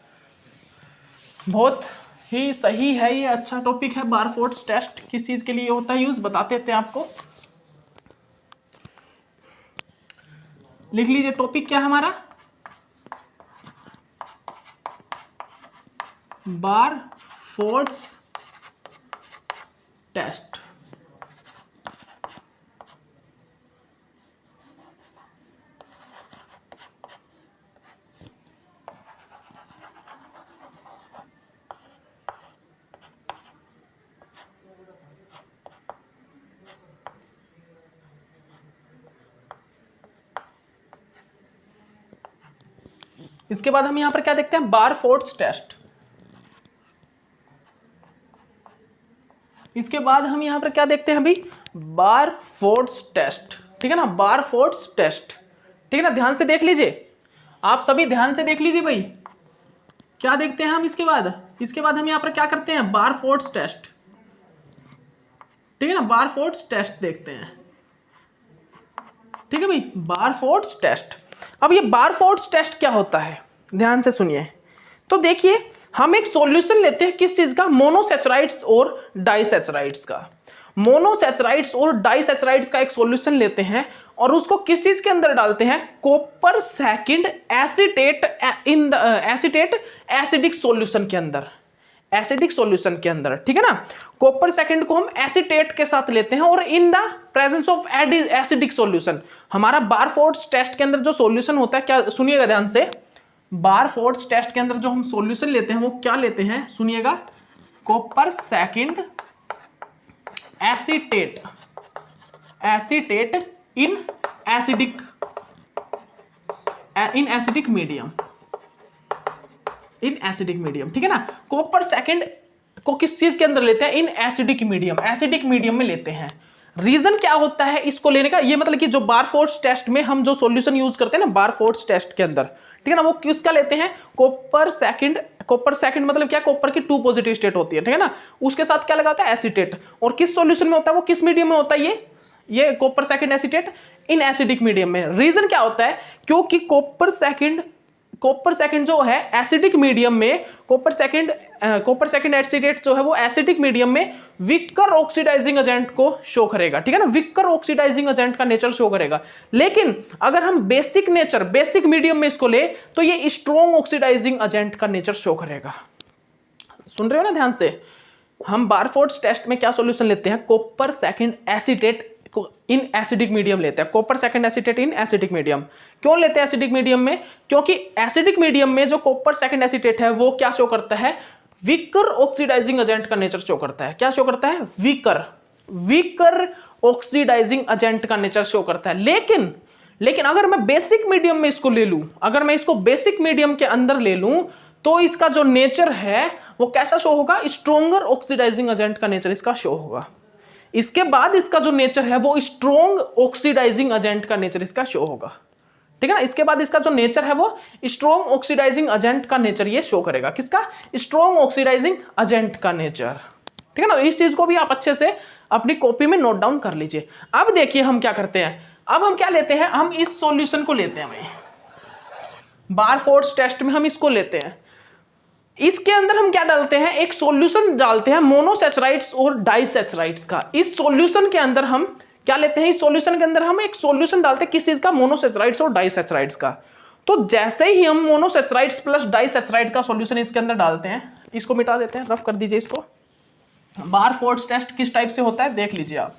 बहुत ही सही है, ये अच्छा टॉपिक है। बारफोर्ड्स टेस्ट किस चीज के लिए होता है यूज, बताते थे आपको। लिख लीजिए टॉपिक क्या है हमारा, बारफोर्ड्स टेस्ट। इसके बाद हम यहां पर क्या देखते हैं, बारफोर्ड्स टेस्ट। इसके बाद हम यहां पर क्या देखते हैं अभी, बारफोर्ड्स टेस्ट, ठीक है ना। बारफोर्ड्स टेस्ट, ठीक है ना। ध्यान से देख लीजिए, आप सभी ध्यान से देख लीजिए भाई, क्या देखते हैं हम इसके बाद। इसके बाद हम यहां पर क्या करते हैं, बारफोर्ड्स टेस्ट, ठीक है ना। बारफोर्ड्स टेस्ट देखते हैं, ठीक है भाई, बारफोर्ड्स टेस्ट। अब ये बारफोर्ड्स टेस्ट क्या होता है, ध्यान से सुनिए। तो देखिए हम एक सॉल्यूशन लेते हैं किस चीज का, मोनोसैचराइड्स और डाइसैचराइड्स का। मोनोसैचराइड्स और डाइसैचराइड्स का एक सॉल्यूशन लेते हैं और उसको किस चीज के अंदर डालते हैं, copper second acetate in the acetate acidic solution के अंदर, एसिडिक सॉल्यूशन के अंदर, ठीक है ना। कॉपर सेकंड को हम एसीटेट के साथ लेते हैं और in the presence of acidic solution. हमारा बारफोर्ड्स टेस्ट के अंदर जो सॉल्यूशन होता है, क्या सुनिएगा ध्यान से, बारफोर्ड्स टेस्ट के अंदर जो हम सॉल्यूशन लेते हैं वो क्या लेते हैं, सुनिएगा, copper second acetate, acetate in acidic in acidic medium, in acidic medium, ठीक है ना। कॉपर सेकंड को किस चीज के अंदर लेते हैं, in acidic medium, acidic medium में लेते हैं। रीजन क्या होता है इसको लेने का, ये मतलब कि जो बारफोर्ड्स टेस्ट में हम जो सॉल्यूशन यूज करते हैं ना बारफोर्ड्स टेस्ट के अंदर, ठीक है ना, वो किसका लेते हैं, कॉपर सेकंड। कॉपर सेकंड मतलब क्या, कॉपर की 2 पॉजिटिव स्टेट होती है, ठीक है ना, उसके साथ क्या लगा होता है, एसीटेट। और किस सॉल्यूशन में होता है वो, किस मीडियम में होता है ये copper second acetate, in acidic medium में। रीजन क्या होता है, क्योंकि कॉपर सेकंड जो है एसिडिक मीडियम में, कॉपर सेकंड एसिडेट जो है वो एसिडिक मीडियम में विकर ऑक्सीडाइजिंग एजेंट को शो करेगा, ठीक है ना, विकर ऑक्सीडाइजिंग एजेंट का नेचर शो करेगा। लेकिन अगर हम बेसिक मीडियम में इसको ले तो ये स्ट्रॉन्ग ऑक्सीडाइजिंग एजेंट का नेचर शो करेगा। सुन रहे हो ना ध्यान से। हम बारफोर्ड्स टेस्ट में क्या सॉल्यूशन लेते हैं, copper second acetate in acidic medium लेते हैं, copper second acetate in acidic medium. क्यों लेते हैं एसिडिक मीडियम में, क्योंकि एसिडिक मीडियम में जो कॉपर सेकंड एसीटेट है वो क्या शो करता है, वीकर ऑक्सीडाइजिंग एजेंट का नेचर शो करता है। क्या शो करता है, वीकर ऑक्सीडाइजिंग एजेंट का नेचर शो करता है। लेकिन अगर मैं बेसिक मीडियम में इसको ले लूं, अगर मैं इसको बेसिक मीडियम के अंदर ले लूं तो इसका जो नेचर है वो कैसा शो होगा, स्ट्रॉन्गर ऑक्सीडाइजिंग एजेंट का नेचर इसका शो होगा। इसके बाद इसका जो नेचर है वो स्ट्रॉन्ग ऑक्सीडाइजिंग एजेंट का नेचर इसका शो होगा, ठीक है ना। इसके बाद इसका जो नेचर है वो स्ट्रॉन्ग ऑक्सीडाइजिंग एजेंट का नेचर ये शो करेगा, किसका, स्ट्रॉन्ग ऑक्सीडाइजिंग एजेंट का नेचर, ठीक है ना। इस चीज को भी आप अच्छे से अपनी कॉपी में नोट डाउन कर लीजिए। अब देखिए हम क्या करते हैं, अब हम क्या लेते हैं, हम इस सॉल्यूशन को लेते हैं भाई, बारफोर्ड्स टेस्ट में हम इसको लेते हैं। इसके अंदर हम क्या डालते हैं, एक सॉल्यूशन डालते हैं मोनोसैचराइड्स और डाइसैचराइड्स का। इस सॉल्यूशन के अंदर हम क्या लेते हैं, इस सॉल्यूशन के अंदर हम एक सॉल्यूशन डालते हैं किस चीज का, मोनोसैचराइड्स और डाइसैचराइड्स का। तो जैसे ही हम मोनोसैचराइड्स प्लस डाइसैचराइड का सॉल्यूशन इसके अंदर डालते हैं, इसको मिटा देते हैं, रफ कर दीजिए इसको। बारफोर्ड्स टेस्ट किस टाइप से होता है देख लीजिए आप,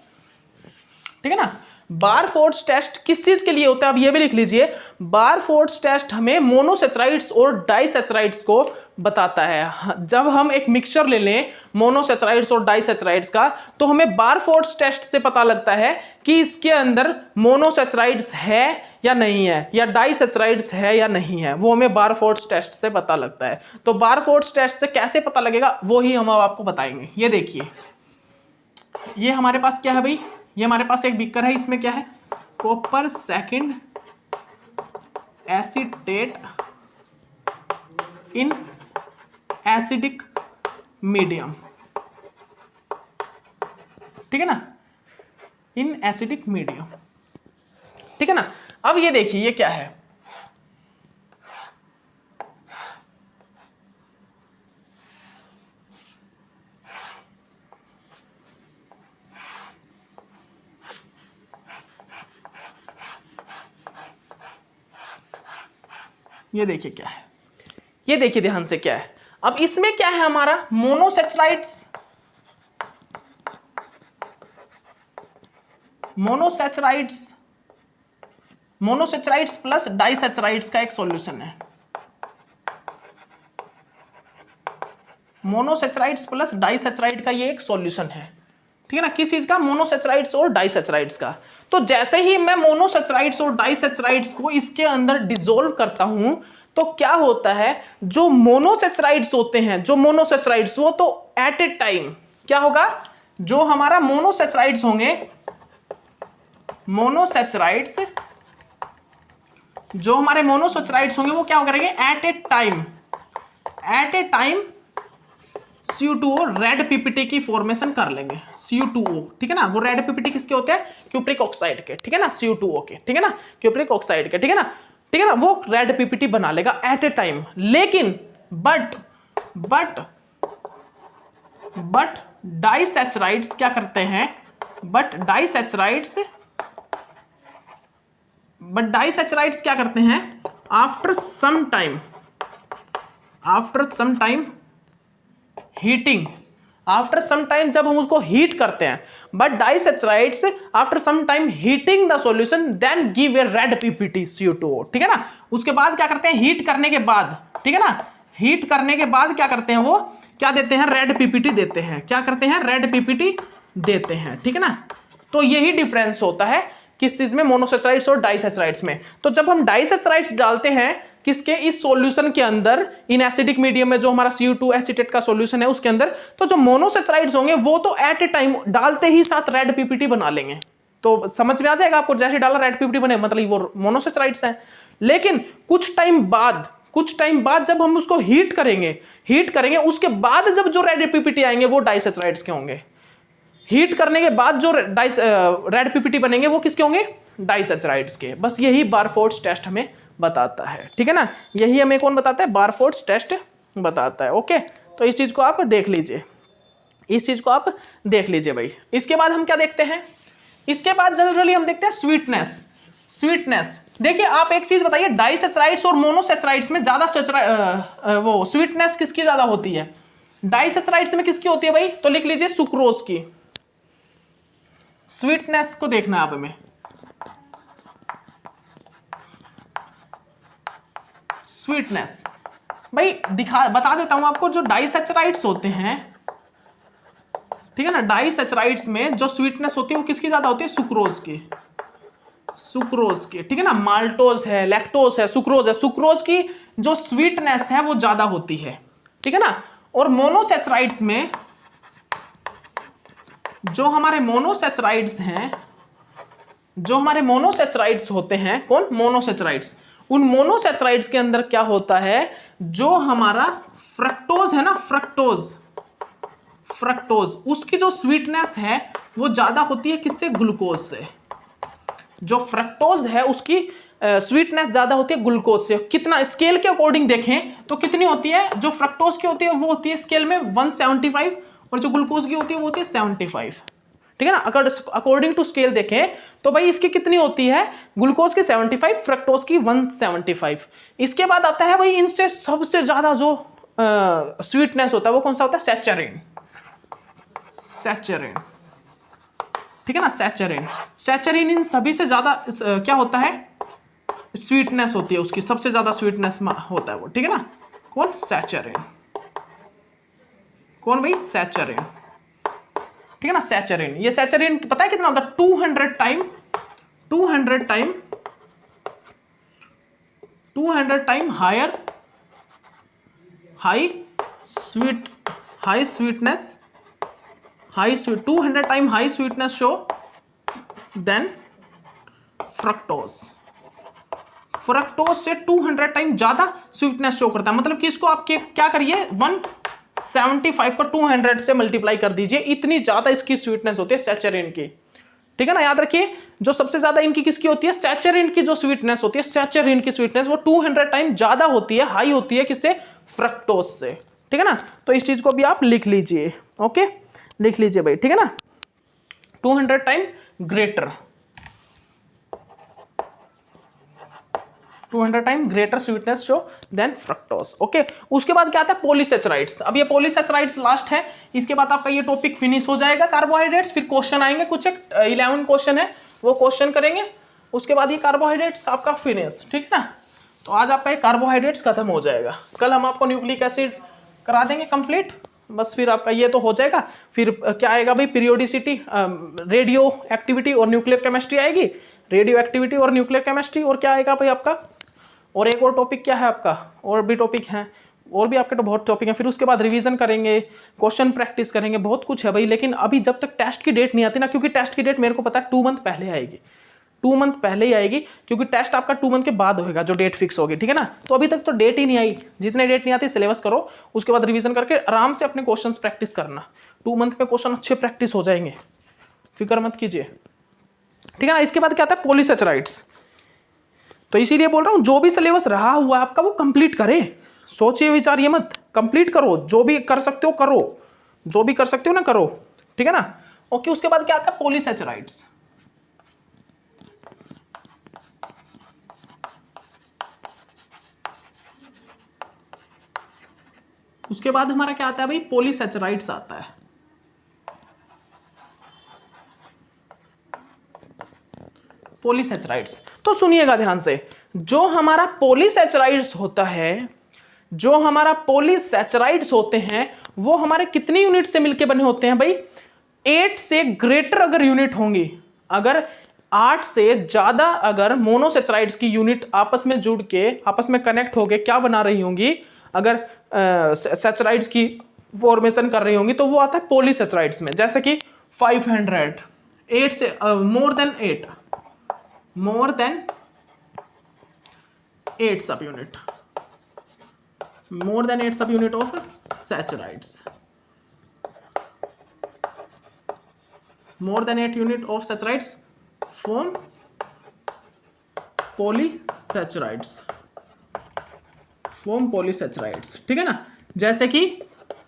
ठीक है ना। बारफोर्ड्स टेस्ट किस चीज के लिए होता है, अब ये भी लिख लीजिए। बारफोर्ड्स टेस्ट हमें मोनोसैचराइड्स और डाइसैचराइड्स को बताता है। जब हम एक मिक्सचर ले लें मोनोसैचराइड्स और डाइसैचराइड्स का, तो हमें बारफोर्ड्स टेस्ट से पता लगता है कि इसके अंदर मोनोसैचराइड्स है या नहीं है, या डाइसैचराइड्स है या नहीं है, वो हमें बारफोर्ड्स टेस्ट से पता लगता है। तो बारफोर्ड्स टेस्ट से कैसे पता लगेगा वो ही हम अब आपको बताएंगे। ये देखिए, ये हमारे पास क्या है भाई, ये हमारे पास एक बीकर है, इसमें क्या है, copper second acetate in acidic medium, ठीक है ना, इन एसिडिक मीडियम, ठीक है ना। अब ये देखिए ये क्या है, ये देखिए क्या है, ये देखिए ध्यान से क्या है। अब इसमें क्या है हमारा, मोनोसैचराइड्स प्लस डाइसैचराइड्स का एक सॉल्यूशन है। मोनोसैचराइड्स प्लस डाइसैचराइड का ये एक सॉल्यूशन है, ठीक है ना, किस चीज का, मोनोसैचराइड्स और डाइसैचराइड्स का। तो जैसे ही मैं मोनोसैचराइड्स और डाइसैचराइड्स को इसके अंदर डिसॉल्व करता हूं तो क्या होता है, जो मोनोसैचराइड्स होते हैं, जो मोनोसैचराइड्स वो तो एट ए टाइम क्या होगा, जो हमारा मोनोसैचराइड्स होंगे, मोनोसैचराइड्स जो हमारे मोनोसैचराइड्स होंगे वो क्या करेंगे, at a time CO2O red PPT की फॉर्मेशन कर लेंगे, CO2O, ठीक है ना। वो रेड पीपीटी किसके होते हैं, क्यूप्रिक ऑक्साइड के, ठीक है ना, CO2O के, ठीक है ना, क्यूप्रिक ऑक्साइड के, ठीक है ना, ठीक है ना, वो रेड पीपीटी बना लेगा एट ए टाइम। लेकिन बट डाइसैचराइड्स क्या करते हैं, बट डाइसैचराइड्स क्या करते हैं, आफ्टर सम टाइम जब हम उसको हीट करते हैं, but disaccharides after some time heating the solution then give a red ppt CO2O, ठीक है ना। उसके बाद क्या करते हैं, हीट करने के बाद, ठीक है ना, हीट करने के बाद क्या करते हैं, वो क्या देते हैं, रेड पीपीटी देते हैं। क्या करते हैं, रेड पीपीटी देते हैं, ठीक है ना। तो यही डिफरेंस होता है किस चीज में, मोनोसैचराइड्स और डाइसैचराइड्स में। तो जब हम डाइसैचराइड्स डालते हैं किसके, इस सॉल्यूशन के अंदर, इन एसिडिक मीडियम में जो हमारा CO2 एसीटेट का सॉल्यूशन है उसके अंदर, तो जो मोनोसैचराइड्स होंगे वो तो एट ए टाइम डालते ही साथ रेड पीपीटी बना लेंगे। तो समझ में आ जाएगा आपको, जैसे डाला रेड पीपीटी बने मतलब वो मोनोसैचराइड्स हैं। लेकिन कुछ टाइम बाद जब हम उसको हीट करेंगे उसके बाद जब जो रेड पीपीटी आएंगे वो डाइसैचराइड्स के होंगे। हीट करने के बाद जो रेड पीपीटी बनेंगे वो किसके होंगे, डाइसैचराइड्स के। बस यही बारफोर्ड्स टेस्ट हमें बताता है, ठीक है ना, यही हमें कौन बताता है, बारफोर्ड्स टेस्ट बताता है। ओके, तो इस चीज को आप देख लीजिए, भाई। इसके बाद हम क्या देखते हैं, इसके बाद जनरली हम देखते हैं स्वीटनेस। देखिए आप एक चीज बताइए, डाइसैचराइड्स और मोनोसैचराइड्स में ज्यादा वो स्वीटनेस किसकी ज्यादा होती है, डाइसैचराइड्स में किसकी होती है भाई, तो लिख लीजिए सुक्रोज की। स्वीटनेस को देखना है आप हमें, स्वीटनेस भाई बता देता हूं आपको, जो डाइसैचराइड्स होते हैं, ठीक है ना, डाइसैचराइड्स में जो स्वीटनेस होती है वो किसकी ज्यादा होती है, सुक्रोज की, ठीक है ना। माल्टोज है, लैक्टोज है, सुक्रोज की जो स्वीटनेस है वो ज्यादा होती है, ठीक है ना। और मोनोसैचराइड्स में जो हमारे मोनोसैचराइड्स होते हैं, कौन, मोनोसैचराइड्स, उन मोनोसैचराइड्स के अंदर क्या होता है, जो हमारा फ्रक्टोज है ना, फ्रक्टोज उसकी जो स्वीटनेस है वो ज्यादा होती है किससे, ग्लूकोज से। जो फ्रक्टोज है उसकी स्वीटनेस ज्यादा होती है ग्लूकोज से। कितना, स्केल के अकॉर्डिंग देखें तो कितनी होती है, जो फ्रक्टोज की होती है वो होती है स्केल में 175 और जो ग्लूकोज की होती है वो होती है 75, ठीक है ना। अगर अकॉर्डिंग टू स्केल देखें तो भाई इसकी कितनी होती है, ग्लूकोज की 75, फ्रक्टोज की 175। इसके बाद आता है भाई इनसे सबसे ज्यादा जो स्वीटनेस होता है वो कौन सा होता है, सैचरिन, ठीक है ना। सैचरिन इन सभी से ज्यादा क्या होता है, स्वीटनेस होती है उसकी, सबसे ज्यादा स्वीटनेस होता है वो, ठीक है ना। कौन, सैचरिन, कौन भाई, सैचरिन, ठीक है ना। सैचरिन, ये सैचरिन पता है कितना होता है, 200 time high sweetness show then fructose से 200 टाइम ज्यादा स्वीटनेस शो करता है। मतलब कि इसको आप क्या करिए, 175 को 200 से मल्टीप्लाई कर दीजिए, इतनी ज्यादा इसकी स्वीटनेस होती है सैचरिन की, ठीक है ना। याद रखिए, जो सबसे ज्यादा इनकी किसकी होती है, सैचरिन की जो स्वीटनेस होती है, सैचरिन की स्वीटनेस वो 200 टाइम ज्यादा होती है, हाई होती है किससे, फ्रक्टोज से, ठीक है ना। तो इस चीज को भी आप लिख लीजिए, ओके, लिख लीजिए भाई, ठीक है ना। 200 time greater, 200 time greater sweetness show then fructose. Okay, उसके बाद क्या आता है, पॉलीसैचराइड्स। अब ये पॉलीसैचराइड्स लास्ट है, इसके बाद आपका ये टॉपिक फिनिश हो जाएगा, कार्बोहाइड्रेट्स। फिर क्वेश्चन आएंगे कुछ, 11 क्वेश्चन है, वो क्वेश्चन करेंगे, उसके बाद ये कार्बोहाइड्रेट्स आपका फिनिश, ठीक ना। तो आज आपका ये कार्बोहाइड्रेट्स खत्म हो जाएगा, कल हम आपको न्यूक्लिक एसिड करा देंगे कंप्लीट, बस फिर आपका ये तो हो जाएगा। फिर क्या आएगा भाई, पीरियोडिसिटी, रेडियो एक्टिविटी और न्यूक्लियर केमिस्ट्री आएगी, रेडियो एक्टिविटी और न्यूक्लियर केमिस्ट्री, और क्या आएगा भाई आपका, और एक और टॉपिक क्या है आपका, और भी टॉपिक हैं, और भी आपके तो बहुत टॉपिक हैं। फिर उसके बाद रिवीजन करेंगे, क्वेश्चन प्रैक्टिस करेंगे, बहुत कुछ है भाई। लेकिन अभी जब तक टेस्ट की डेट नहीं आती ना, क्योंकि टेस्ट की डेट मेरे को पता है 2 मंथ पहले आएगी, 2 मंथ पहले ही आएगी, क्योंकि टेस्ट आपका 2 मंथ के बाद होगा जो डेट फिक्स होगी, ठीक है ना। तो अभी तक तो डेट ही नहीं आई, जितने डेट नहीं आती सिलेबस करो, उसके बाद रिवीजन करके आराम से अपने क्वेश्चन प्रैक्टिस करना। 2 मंथ में क्वेश्चन अच्छे प्रैक्टिस हो जाएंगे, फिक्र मत कीजिए, ठीक है ना। इसके बाद क्या आता है, पॉलीसैचराइड्स। तो इसीलिए बोल रहा हूं, जो भी सिलेबस रहा हुआ आपका वो कंप्लीट करें, सोचिए विचारिए मत, कंप्लीट करो, जो भी कर सकते हो करो, जो भी कर सकते हो ना करो, ठीक है ना। ओके, उसके बाद क्या आता है, पॉलीसैचराइड्स। उसके बाद हमारा क्या आता है भाई, पॉलीसैचराइड्स आता है। पॉलीसैचराइड्स, तो सुनिएगा ध्यान से, जो हमारा पॉलीसैचराइड्स होता है, जो हमारा पॉलीसैचराइड्स होते हैं, वो हमारे कितनी यूनिट से मिलके बने होते हैं भाई, 8 से ग्रेटर अगर यूनिट होंगी, अगर 8 से ज़्यादा अगर मोनोसेचराइड्स की यूनिट आपस में जुड़ के आपस में कनेक्ट होके क्या बना रही होंगी, अगर सेचराइड्स की फॉर्मेशन कर रही होंगी तो वो आता है पॉलीसेचराइड्स में। जैसे कि 500, 8 से मोर देन 8 सब unit, more than 8 subunit of saccharides, more than 8 unit of saccharides form polysaccharides, ठीक है ना। जैसे कि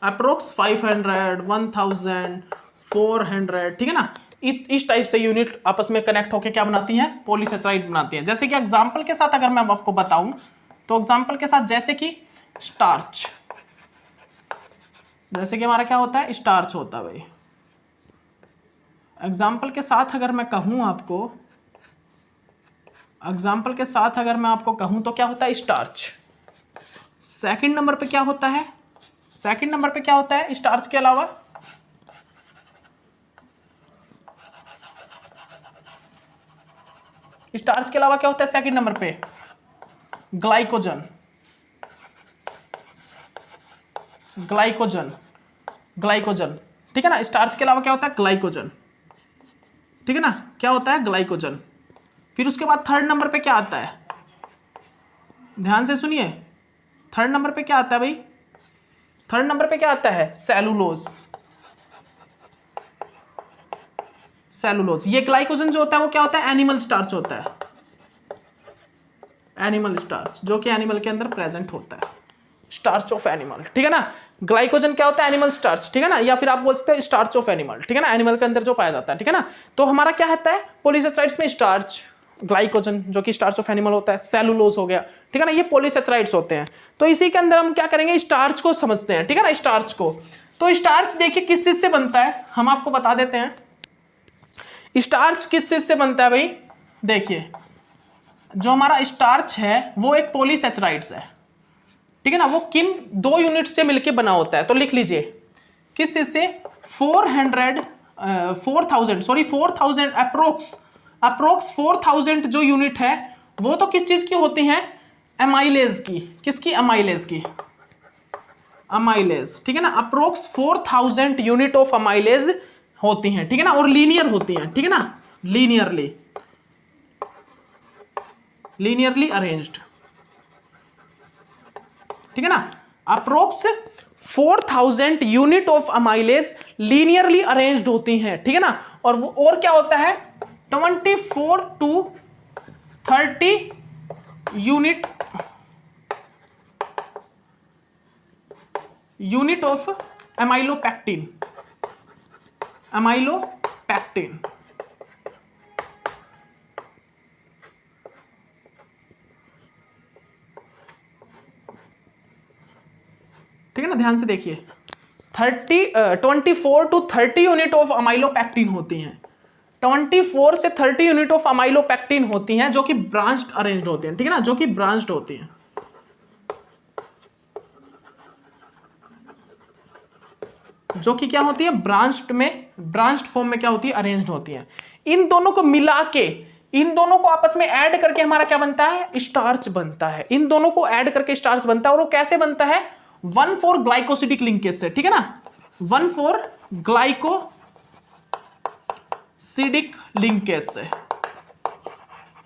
अप्रोक्स 500, 1000, 400, ठीक है ना। इस टाइप से यूनिट आपस में कनेक्ट होकर क्या बनाती हैं, पॉलीसेचराइड बनाती हैं। जैसे कि एग्जांपल के साथ अगर मैं आपको बताऊं तो एग्जांपल के साथ जैसे कि स्टार्च, जैसे कि हमारा क्या होता है, स्टार्च होता है भाई। एग्जाम्पल के साथ अगर मैं कहूं आपको, एग्जाम्पल के साथ अगर मैं आपको कहूं तो क्या होता है, स्टार्च। सेकंड नंबर पे क्या होता है, सेकंड नंबर पे क्या होता है स्टार्च के अलावा, स्टार्च के अलावा क्या होता है सेकंड नंबर पे, ग्लाइकोजन, ग्लाइकोजन, ग्लाइकोजन, ठीक है ना। स्टार्च के अलावा क्या होता है, ग्लाइकोजन, ठीक है ना, क्या होता है, ग्लाइकोजन। फिर उसके बाद थर्ड नंबर पे क्या आता है, ध्यान से सुनिए, थर्ड नंबर पे क्या आता है भाई, थर्ड नंबर पे क्या आता है, सेलुलोज, सेलुलोज। ये ग्लाइकोजन जो होता है वो क्या होता है, एनिमल स्टार्च होता है, एनिमल स्टार्च, जो कि एनिमल के अंदर प्रेजेंट होता है, स्टार्च ऑफ एनिमल, ठीक है ना। ग्लाइकोजन क्या होता है, एनिमल स्टार्च, ठीक है ना, या फिर आप बोल सकते हो स्टार्च ऑफ एनिमल, ठीक है ना, एनिमल के अंदर जो पाया जाता है, ठीक है ना। तो हमारा क्या होता है पॉलीसेचराइड्स में, स्टार्च, ग्लाइकोजन जो कि स्टार्च ऑफ एनिमल होता है, सेलुलोज हो गया, ठीक है ना, ये पॉलीसेचराइड्स होते हैं। तो इसी के अंदर हम क्या करेंगे, स्टार्च को समझते हैं, ठीक है ना, स्टार्च को। तो स्टार्च देखिए किस चीज से बनता है, हम आपको बता देते हैं स्टार्च किस चीज से बनता है भाई। देखिए जो हमारा स्टार्च है वो एक पॉलीसेचराइड्स है, ठीक है ना, वो किन दो यूनिट से मिलके बना होता है, तो लिख लीजिए किस चीज से, 4000 अप्रोक्स 4000 जो यूनिट है वो तो किस चीज की होती हैं, एमाइलेज की, किसकी, एमाइलेज की, अमाइलेज, ठीक है ना। अप्रोक्स 4000 यूनिट ऑफ अमाइलेज होती हैं, ठीक है ना, और लीनियर होती हैं, ठीक है ना, लीनियरली अरेंज्ड, ठीक है ना। Approx 4000 unit of amylase linearly arranged होती हैं, ठीक है ना। और वो और क्या होता है, 24 to 30 यूनिट ऑफ एमाइलोपैक्टिन, ठीक है ना, ध्यान से देखिए 24 to 30 यूनिट ऑफ अमाइलोपैक्टिन होती हैं, 24 से 30 यूनिट ऑफ अमाइलोपैक्टिन होती हैं जो कि ब्रांच्ड अरेंज्ड होती हैं, ठीक है ना, जो कि ब्रांच्ड होती हैं, जो कि क्या होती है, ब्रांच्ड फॉर्म में क्या होती है, अरेंज्ड होती हैं। इन दोनों को मिला के, इन दोनों को आपस में ऐड करके हमारा क्या बनता है, स्टार्च बनता है। इन दोनों को ऐड करके स्टार्च बनता है, और वो कैसे बनता है, 1,4 ग्लाइकोसिडिक लिंकेज से, ठीक है ना, 1,4 ग्लाइकोसिडिक लिंकेज से,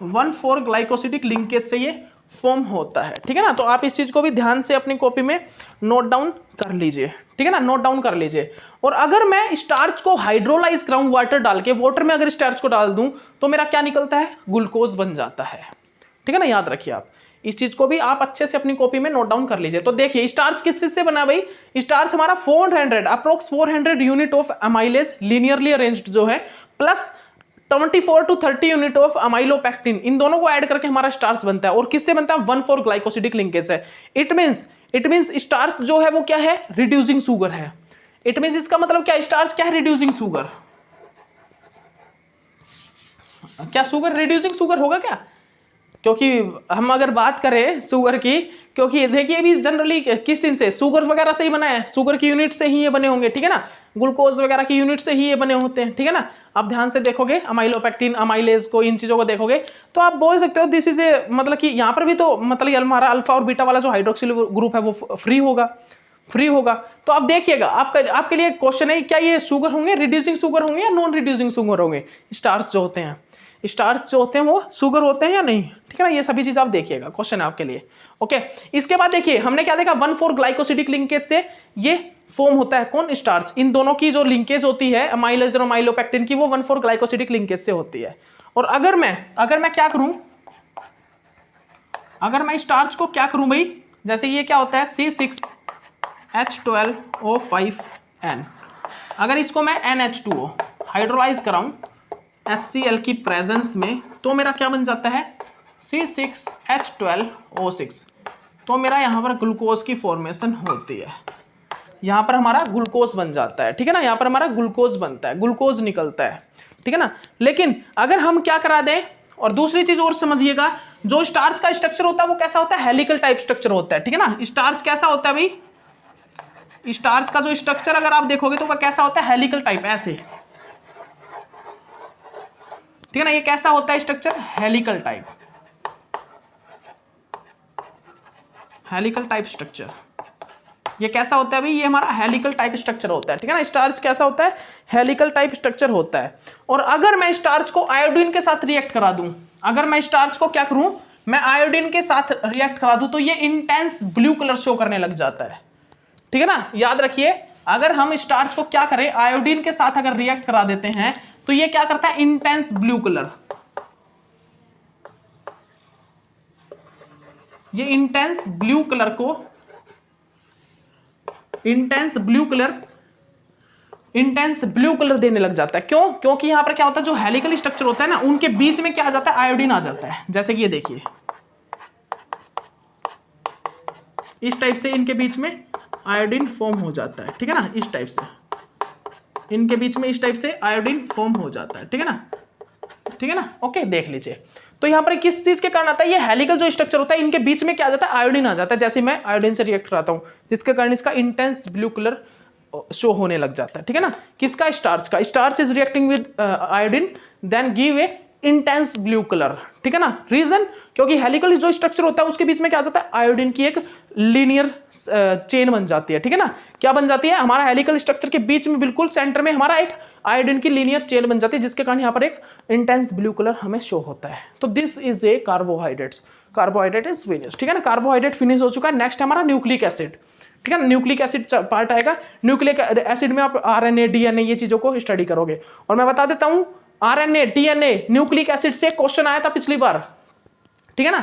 1,4 ग्लाइकोसिडिक लिंकेज से ये फॉर्म होता है, ठीक है ना। तो आप इस चीज को भी ध्यान से अपनी कॉपी में नोट डाउन कर लीजिए, ठीक है ना, नोट डाउन कर लीजिए। और अगर मैं स्टार्च को हाइड्रोलाइज ग्राउंड वाटर डाल के, वाटर में अगर स्टार्च को डाल दूं तो मेरा क्या निकलता है, ग्लूकोज बन जाता है, ठीक है ना, याद रखिए आप इस चीज को भी, आप अच्छे से अपनी कॉपी में नोट डाउन कर लीजिए। तो देखिए स्टार्च किस चीज से बना भाई, स्टार्च हमारा 400 approx 400 unit of amylase linearly arranged जो है, plus 24 to 30 unit of amylopectin, इन दोनों को ऐड करके हमारा स्टार्च बनता है। और किससे बनता है, 1,4 ग्लाइकोसिडिक लिंकेज है। इट मींस स्टार्च जो है वो क्या है, रिड्यूसिंग शुगर है। इट मींस इसका मतलब क्या, स्टार्च क्या है, रिड्यूसिंग शुगर। क्या शुगर रिड्यूसिंग शुगर होगा क्या, क्योंकि हम अगर बात करें शुगर की, क्योंकि देखिए भी जनरली किस चीज से, शुगर वगैरह से ही बना है, शुगर की यूनिट से ही ये बने होंगे, ठीक है ना। ग्लूकोज वगैरह की यूनिट से ही ये बने होते हैं, ठीक है ना। आप ध्यान से देखोगे अमाइलोपेक्टिन, अमाइलेज को, इन चीजों को देखोगे तो आप बोल सकते हो दिस इज ए, मतलब कि यहाँ पर भी तो मतलब ये हमारा अल्फा और बीटा वाला जो हाइड्रोक्सिल ग्रुप है वो फ्री होगा। तो आप देखिएगा, आपके लिए क्वेश्चन है क्या ये शुगर होंगे, रिड्यूसिंग शुगर होंगे या नॉन रिड्यूसिंग शुगर होंगे। स्टार्च जो होते हैं वो शुगर होते हैं या नहीं, ठीक है ना। ये सभी चीज आप देखिएगा, क्वेश्चन है आपके लिए। ओके, इसके बाद देखिए हमने क्या देखा, 1,4 ग्लाइकोसिडिक लिंकेज से ये फॉर्म होता है कौन, स्टार्च। इन दोनों की जो लिंकेज होती है अमाइलेज और अमाइलोपेक्टिन की, वो 1,4 ग्लाइकोसिडिक लिंकेज से होती है। और अगर मैं क्या करूं, अगर मैं स्टार्च को क्या करूं भाई, जैसे ये क्या होता है C6H12O5N, अगर इसको मैं NH2O हाइड्रोलाइज कराऊं HCl की प्रेजेंस में, तो मेरा क्या बन जाता है C6H12O6। तो मेरा यहां पर ग्लूकोज की फॉर्मेशन होती है, यहां पर हमारा ग्लूकोज बन जाता है, ठीक है ना। यहां पर हमारा ग्लूकोज बनता है, ग्लूकोज निकलता है, ठीक है ना। लेकिन अगर हम क्या करा दें, और दूसरी चीज और समझिएगा, जो स्टार्च का स्ट्रक्चर होता है वो कैसा होता है, हेलिकल टाइप स्ट्रक्चर होता है, ठीक है ना। स्टार्च कैसा होता है भाई, स्टार्च का जो स्ट्रक्चर अगर आप देखोगे तो वह कैसा होता है, हेलिकल टाइप, ऐसे, ठीक है ना। ये कैसा होता है स्ट्रक्चर, हेलिकल टाइप स्ट्रक्चर। ये कैसा होता है भाई, ये हमारा हेलिकल टाइप स्ट्रक्चर होता है, ठीक है ना। स्टार्च कैसा होता है, हेलिकल टाइप स्ट्रक्चर होता है। और अगर मैं स्टार्च को आयोडीन के साथ रिएक्ट करा दूं, अगर मैं स्टार्च को क्या करूं, मैं आयोडीन के साथ रिएक्ट करा दूं, तो ये इंटेंस ब्लू कलर शो करने लग जाता है, ठीक है ना। याद रखिए, अगर हम स्टार्च को क्या करें, आयोडीन के साथ अगर रिएक्ट करा देते हैं, तो ये क्या करता है, इंटेंस ब्लू कलर, ये इंटेंस ब्लू कलर देने लग जाता है। क्यों, क्योंकि यहां पर क्या होता है, जो हेलिकल स्ट्रक्चर होता है ना, उनके बीच में क्या आ जाता है, आयोडीन आ जाता है। जैसे कि ये देखिए, इस टाइप से इनके बीच में आयोडीन फॉर्म हो जाता है, ठीक है ना। इस टाइप से इनके बीच में इस टाइप से आयोडीन फॉर्म हो जाता है, ठीक है ना। ओके, देख लीजिए। तो यहां पर किस चीज के कारण आता है, ये हेलिकल जो स्ट्रक्चर होता है, इनके बीच में क्या आ जाता है, आयोडीन आ जाता है। जैसे मैं आयोडीन से रिएक्ट कराता हूं, जिसके कारण इसका इंटेंस ब्लू कलर शो होने लग जाता है, ठीक है ना। किसका, स्टार्च का। Starch is reacting with iodine then give a intense blue colour, ठीक है ना। रीजन, क्योंकि हेलिकल जो स्ट्रक्चर होता है उसके बीच में क्या आ जाता है, आयोडीन की एक लीनियर चेन बन जाती है, ठीक है ना। क्या बन जाती है, हमारा हेलिकल स्ट्रक्चर के बीच में बिल्कुल सेंटर में हमारा एक आयोडीन की लीनियर चेन बन जाती है, जिसके कारण यहाँ पर एक इंटेंस ब्लू कलर हमें शो होता है। तो this is A carbohydrate is finish, ठीक है ना। कार्बोहाइड्रेट फिनिश हो चुका है। नेक्स्ट हमारा न्यूक्लिक एसिड, ठीक है ना। न्यूक्लिक एसिड पार्ट आएगा। न्यूक्लिक एसिड में आप आरएनए, डीएनए ये चीजों को स्टडी करोगे। और मैं बता देता हूं, आरएनए, डीएनए, न्यूक्लिक एसिड से क्वेश्चन आया था पिछली बार, ठीक है ना।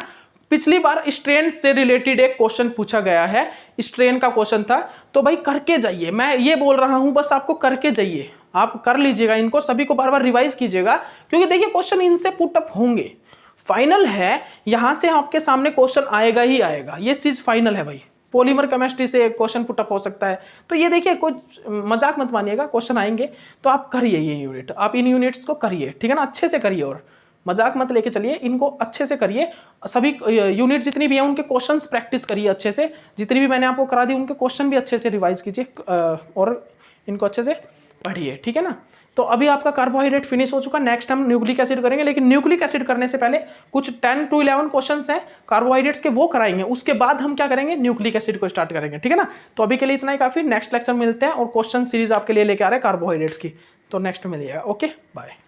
पिछली बार स्ट्रेन से रिलेटेड एक क्वेश्चन पूछा गया है, स्ट्रेन का क्वेश्चन था। तो भाई करके जाइए, मैं ये बोल रहा हूं, बस आपको करके जाइए, आप कर लीजिएगा इनको, सभी को बार बार रिवाइज कीजिएगा, क्योंकि देखिए क्वेश्चन इनसे पुटअप होंगे। फाइनल है, यहां से आपके सामने क्वेश्चन आएगा ही आएगा, ये चीज फाइनल है भाई। पॉलीमर केमिस्ट्री से क्वेश्चन पुटअप हो सकता है। तो ये देखिए, कोई मजाक मत मानिएगा, क्वेश्चन आएंगे। तो आप करिए ये यूनिट, आप इन यूनिट्स को करिए, ठीक है ना, अच्छे से करिए, और मजाक मत लेके चलिए, इनको अच्छे से करिए। सभी यूनिट जितनी भी हैं उनके क्वेश्चंस प्रैक्टिस करिए अच्छे से, जितनी भी मैंने आपको करा दी उनके क्वेश्चन भी अच्छे से रिवाइज कीजिए, और इनको अच्छे से पढ़िए, ठीक है ना। तो अभी आपका कार्बोहाइड्रेट फिनिश हो चुका। नेक्स्ट हम न्यूक्लिक एसिड करेंगे, लेकिन न्यूक्लिक एसिड करने से पहले कुछ 10 to 11 क्वेश्चंस हैं कार्बोहाइड्रेट्स के, वो कराएंगे। उसके बाद हम क्या करेंगे, न्यूक्लिक एसिड को स्टार्ट करेंगे, ठीक है ना। तो अभी के लिए इतना ही काफी। नेक्स्ट लेक्चर मिलते हैं, और क्वेश्चन सीरीज आपके लिए लेके आ रहे हैं कार्बोहाइड्रेट्स की। तो नेक्स्ट मिलिएगा। Okay, bye.